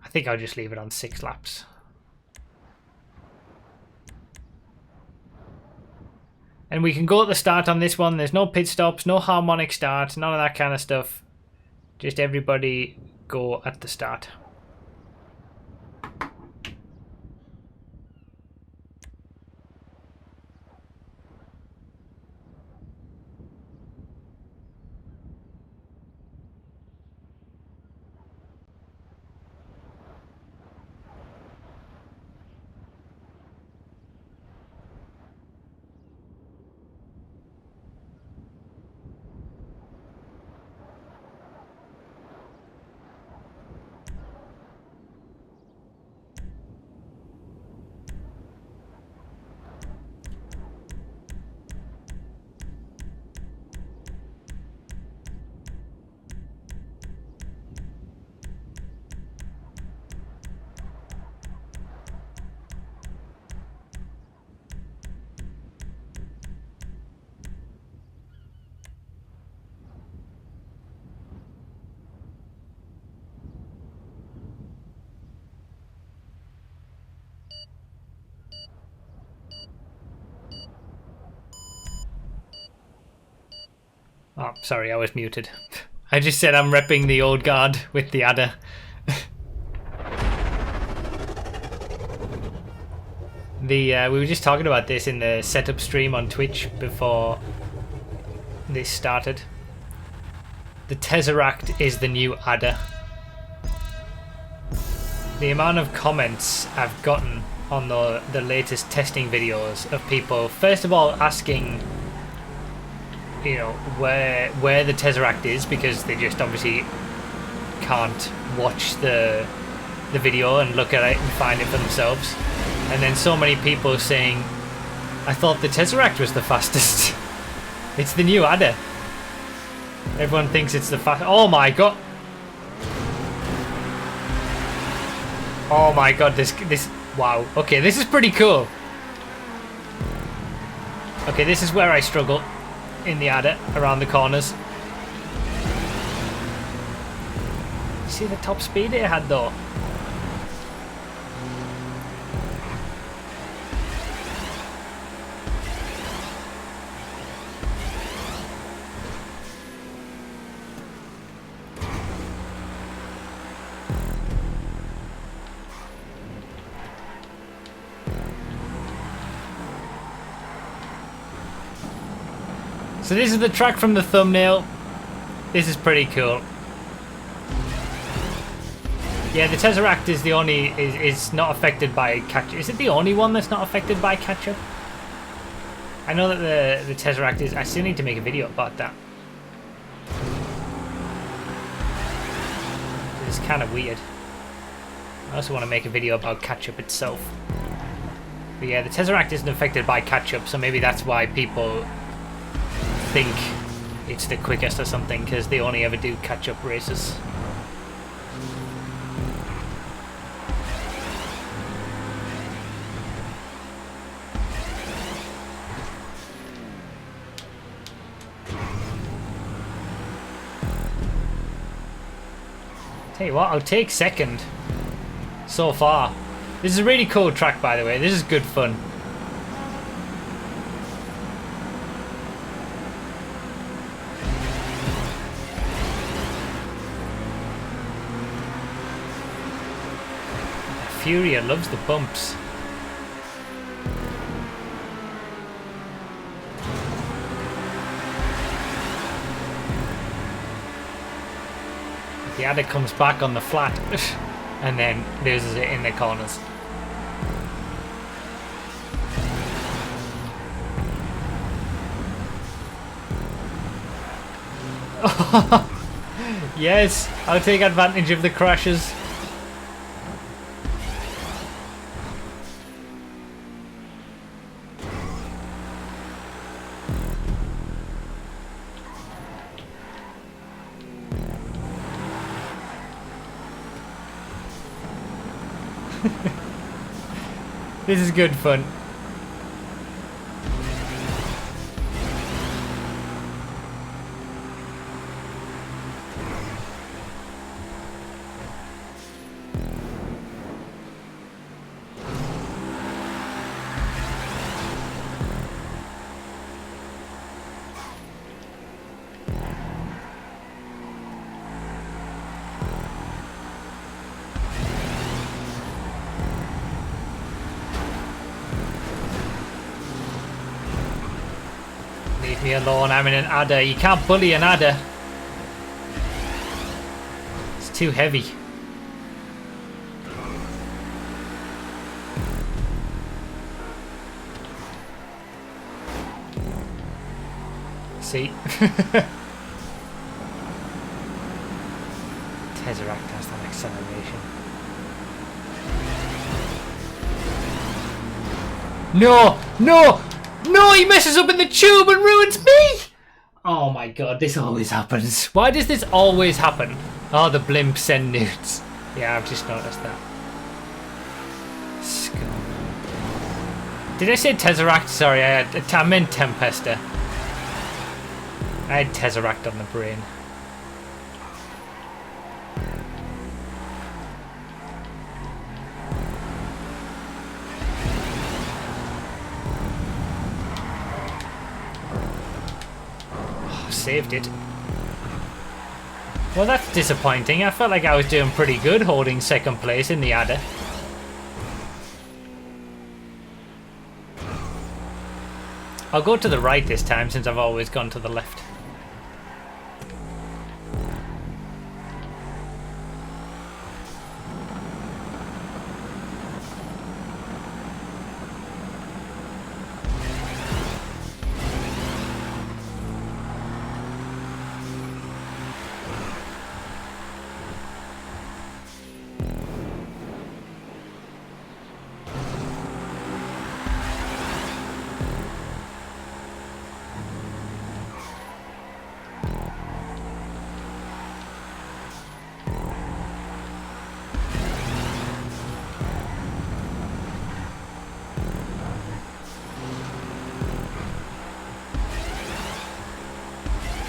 A: I think I'll just leave it on 6 laps. And we can go at the start on this one. There's no pit stops, no harmonic starts, none of that kind of stuff. Just everybody go at the start. Oh, sorry, I was muted. I just said I'm repping the old guard with the adder. We were just talking about this in the setup stream on Twitch before this started. The Tesseract is the new adder. The amount of comments I've gotten on the latest testing videos of people, first of all, asking, you know, where the Tesseract is, because they just obviously can't watch the video and look at it and find it for themselves. And then so many people saying, I thought the Tesseract was the fastest. It's the new adder. Everyone thinks it's the fast. Oh my god. Oh my god, this wow. Okay, this is pretty cool. Okay, this is where I struggle in the adder, around the corners. See the top speed it had though? So this is the track from the thumbnail. This is pretty cool. Yeah, the Tesseract is the only is not affected by catch. Is it the only one that's not affected by catch-up? I know that the Tesseract is. I still need to make a video about that. It's kind of weird. I also want to make a video about catch-up itself. But yeah, the Tesseract isn't affected by catch-up, so maybe that's why people think it's the quickest or something, because they only ever do catch-up races. Tell you what, I'll take second so far. This is a really cool track, by the way. This is good fun. Furia loves the bumps. The adder comes back on the flat and then loses it in the corners. Yes, I'll take advantage of the crashes. This is good fun. Leave me alone, I'm in an adder. You can't bully an adder. It's too heavy. See? Tesseract has that acceleration. No! No! No, he messes up in the tube and ruins me! Oh my god, this always happens. Why does this always happen? Oh, the blimps send nudes. Yeah, I've just noticed that. Scum. Did I say Tesseract? Sorry, I meant Tempesta. I had Tesseract on the brain. Saved it. Well, that's disappointing. I felt like I was doing pretty good holding second place in the adder. I'll go to the right this time since I've always gone to the left.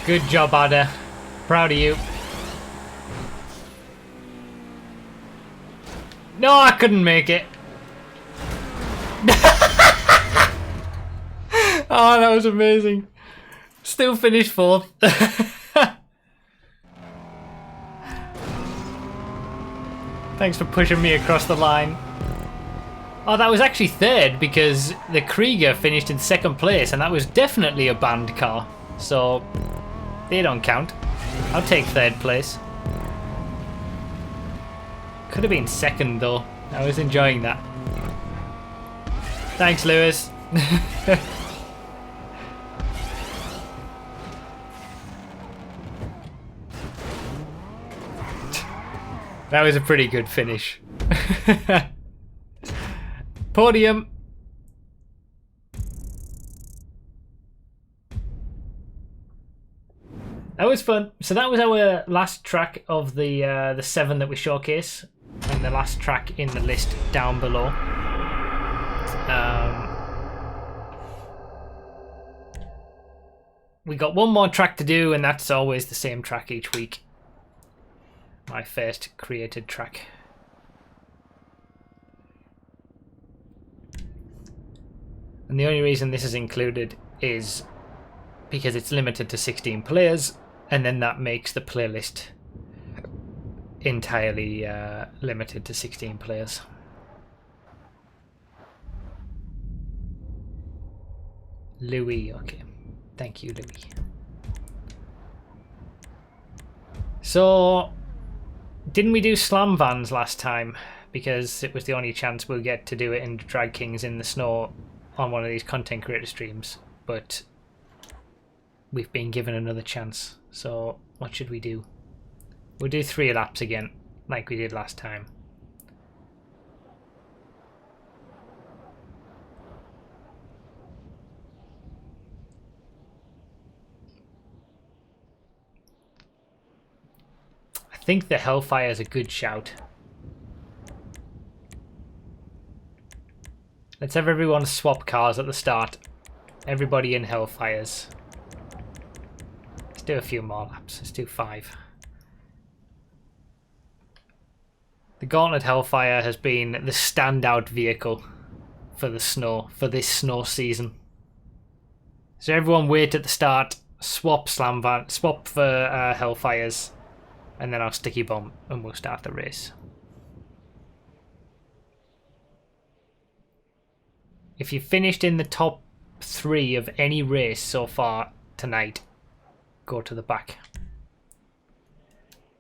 A: Good job, Ada. Proud of you. No, I couldn't make it. Oh, that was amazing. Still finished fourth. Thanks for pushing me across the line. Oh, that was actually third because the Krieger finished in second place and that was definitely a banned car. so they don't count. I'll take third place. Could have been second though. I was enjoying that. Thanks, Lewis. That was a pretty good finish. Podium. That was fun. So that was our last track of the 7 that we showcase, and the last track in the list down below. We got one more track to do, and that's always the same track each week. My first created track. And the only reason this is included is because it's limited to 16 players, and then that makes the playlist entirely limited to 16 players. Louis, okay. Thank you, Louis. So, didn't we do slam vans last time? Because it was the only chance we'll get to do it in Drag Kings in the snow on one of these content creator streams. But we've been given another chance. So, what should we do? We'll do 3 laps again, like we did last time. I think the Hellfire is a good shout. Let's have everyone swap cars at the start. Everybody in Hellfires. Let's do a few more laps. Let's do 5. The Gauntlet Hellfire has been the standout vehicle for the snow, for this snow season. So everyone wait at the start, swap slam van, swap for Hellfires, and then I'll sticky bomb and we'll start the race. If you finished in the top 3 of any race so far tonight, go to the back.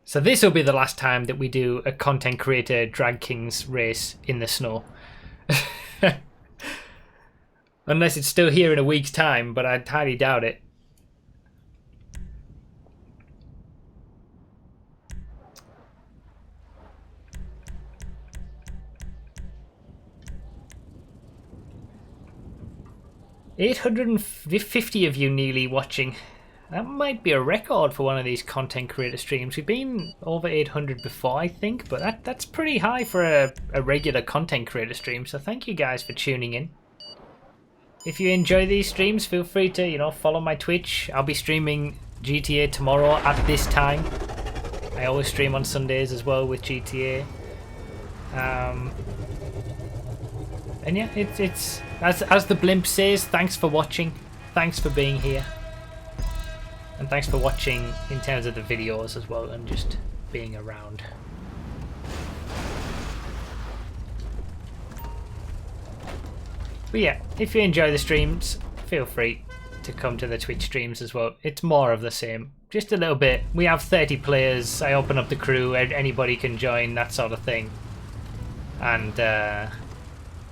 A: So this will be the last time that we do a content creator Drag Kings race in the snow. Unless it's still here in a week's time, but I highly doubt it. $850 of you nearly watching. That might be a record for one of these content creator streams. We've been over 800 before, I think, but that's pretty high for a regular content creator stream. So thank you guys for tuning in. If you enjoy these streams, feel free to, you know, follow my Twitch. I'll be streaming GTA tomorrow at this time. I always stream on Sundays as well with GTA. And yeah, it's as the blimp says, thanks for watching. Thanks for being here. And thanks for watching in terms of the videos as well and just being around. But yeah, if you enjoy the streams, feel free to come to the Twitch streams as well. It's more of the same. Just a little bit. We have 30 players. I open up the crew. Anybody can join, that sort of thing. And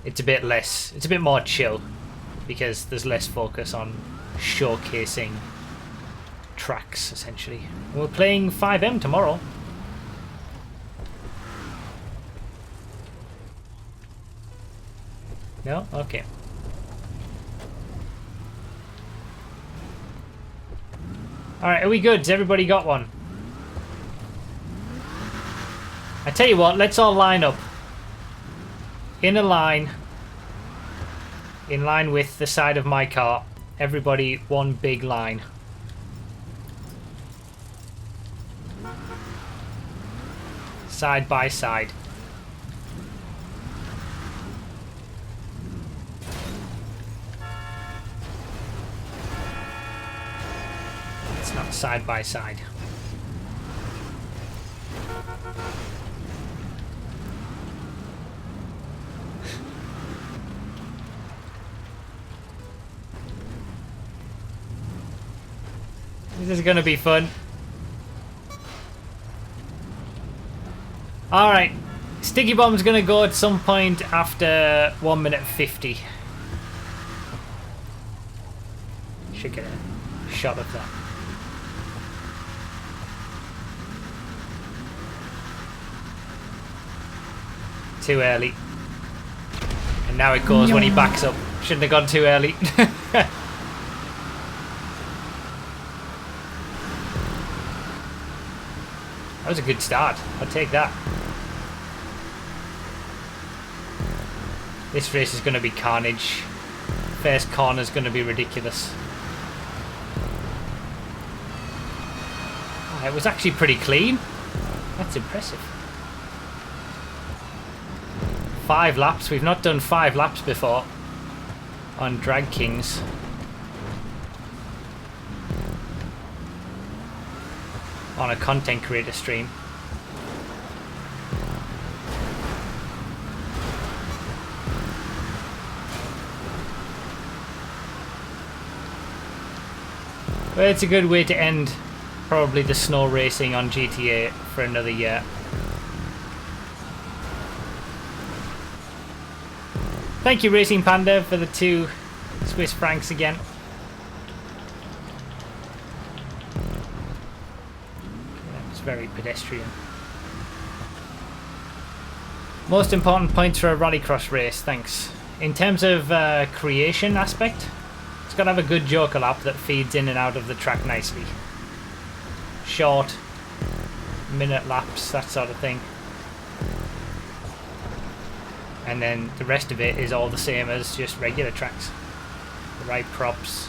A: it's a bit less, it's a bit more chill because there's less focus on showcasing tracks, essentially. We're playing 5M tomorrow. No? Okay. Alright, are we good? Has everybody got one? I tell you what, let's all line up. In a line. In line with the side of my car. Everybody, one big line. Side by side. It's not side by side. is going to be fun. Alright. Sticky Bomb's going to go at some point after 1 minute 50. Should get a shot of that. Too early. And now it goes when he backs up. Shouldn't have gone too early. That was a good start. I'll take that. This race is going to be carnage. First corner is going to be ridiculous. Oh, it was actually pretty clean. That's impressive. 5 laps. We've not done 5 laps before on Drag Kings. On a content creator stream. But it's a good way to end probably the snow racing on GTA for another year. Thank you, Racing Panda, for the 2 Swiss francs again. That was very pedestrian. Most important points for a rallycross race, thanks. In terms of creation aspect, it's got to have a good joker lap that feeds in and out of the track nicely. Short, minute laps, that sort of thing. And then the rest of it is all the same as just regular tracks. The right props.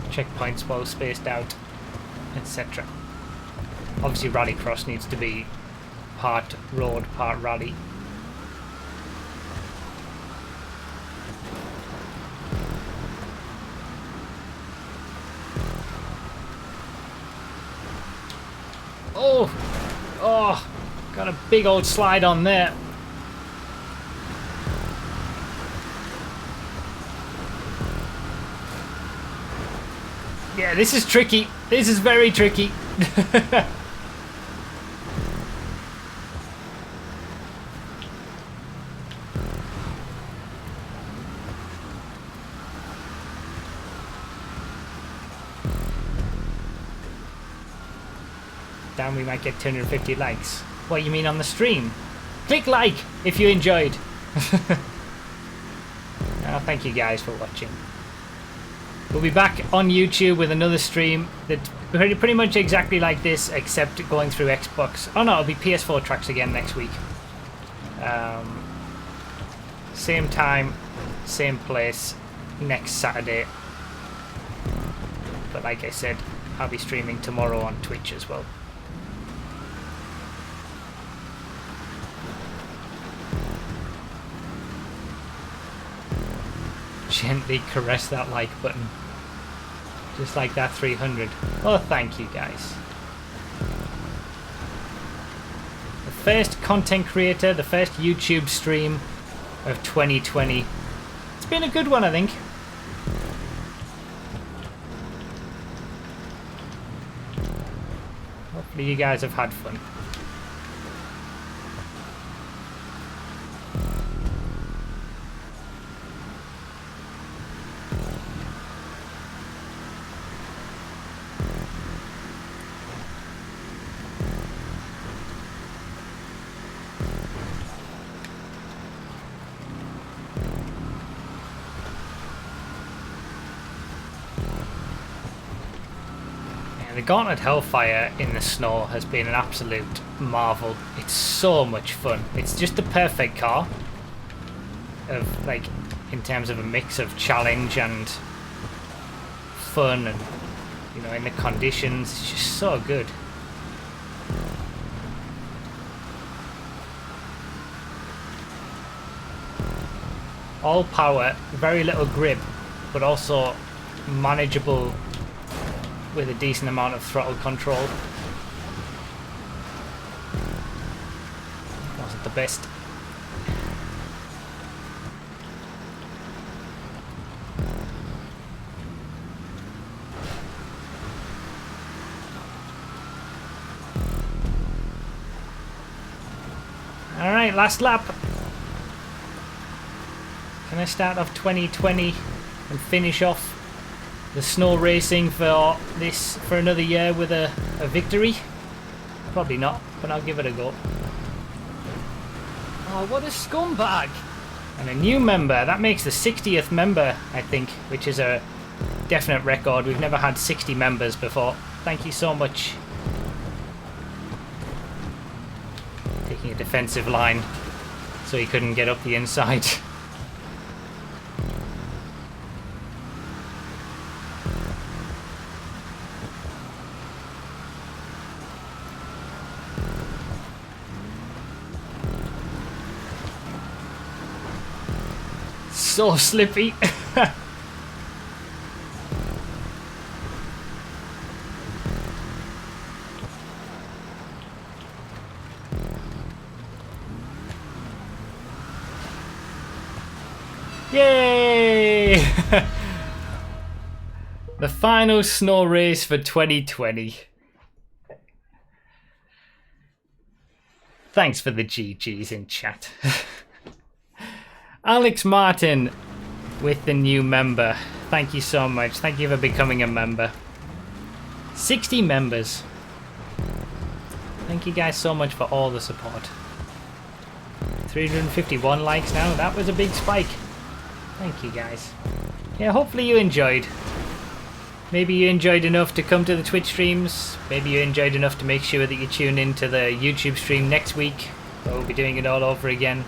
A: Checkpoints well spaced out, etc. Obviously rallycross needs to be part road, part rally. Oh! Oh! Got a big old slide on there. Yeah, this is tricky. This is very tricky. Damn, we might get 250 likes. What you mean on the stream? Click like if you enjoyed. Oh, thank you guys for watching. We'll be back on YouTube with another stream that's pretty much exactly like this, except going through Xbox. Oh no, it'll be PS4 tracks again next week. Same time, same place, next Saturday. But like I said, I'll be streaming tomorrow on Twitch as well. Gently caress that like button. Just like that 300. Oh, thank you guys. The first content creator, the first YouTube stream of 2020. It's been a good one, I think. Hopefully you guys have had fun. The Gauntlet Hellfire in the snow has been an absolute marvel. It's so much fun. It's just the perfect car of, like, in terms of a mix of challenge and fun, and you know, in the conditions, it's just so good. All power, very little grip, but also manageable with a decent amount of throttle control. Wasn't the best. Alright, last lap. Can I start off 2020 and finish off the snow racing for another year with a victory? Probably not, but I'll give it a go. Oh, what a scumbag! And a new member. That makes the 60th member, I think, which is a definite record. We've never had 60 members before. Thank you so much. Taking a defensive line so he couldn't get up the inside. So slippy. Yay! The final snow race for 2020. Thanks for the GGs in chat. Alex Martin with the new member. Thank you so much. Thank you for becoming a member. 60 members. Thank you guys so much for all the support. 351 likes now. That was a big spike. Thank you guys. Yeah, hopefully you enjoyed. Maybe you enjoyed enough to come to the Twitch streams. Maybe you enjoyed enough to make sure that you tune in to the YouTube stream next week. We'll be doing it all over again.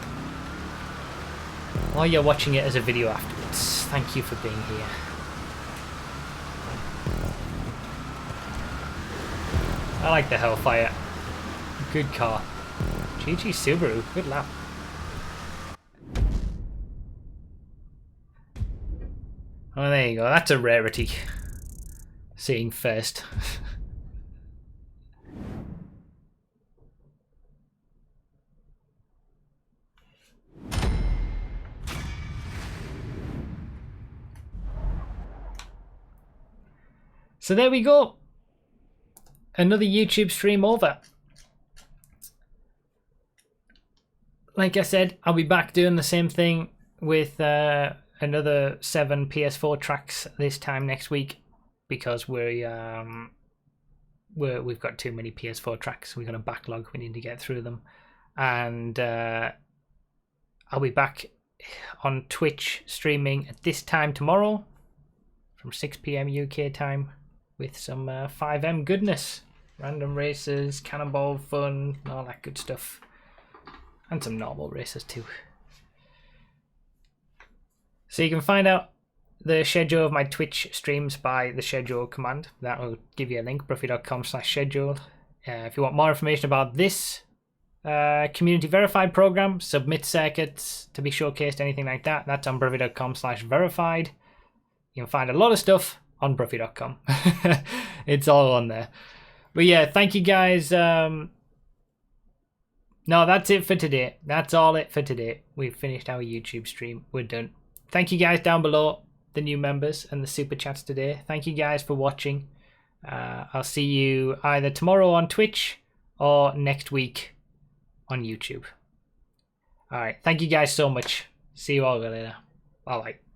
A: Or you're watching it as a video afterwards. Thank you for being here. I like the Hellfire. Good car. GG Subaru. Good lap. Oh, there you go. That's a rarity. Seeing first. So there we go. Another YouTube stream over. Like I said, I'll be back doing the same thing with another 7 PS4 tracks this time next week, because we've got too many PS4 tracks. We've got a backlog. We need to get through them, and I'll be back on Twitch streaming at this time tomorrow from 6 PM UK time with some 5M goodness, random races, cannonball fun, all that good stuff, and some normal races too. So you can find out the schedule of my Twitch streams by the schedule command. That will give you a link, bruffy.com/schedule. If you want more information about this community verified program, submit circuits to be showcased, anything like that, that's on bruffy.com/verified. You can find a lot of stuff on bruffy.com. It's all on there. But yeah, thank you guys. No, that's it for today. That's all it for today. We've finished our YouTube stream. We're done. Thank you guys down below, the new members and the super chats today. Thank you guys for watching. I'll see you either tomorrow on Twitch or next week on YouTube. All right. Thank you guys so much. See you all later. Bye-bye.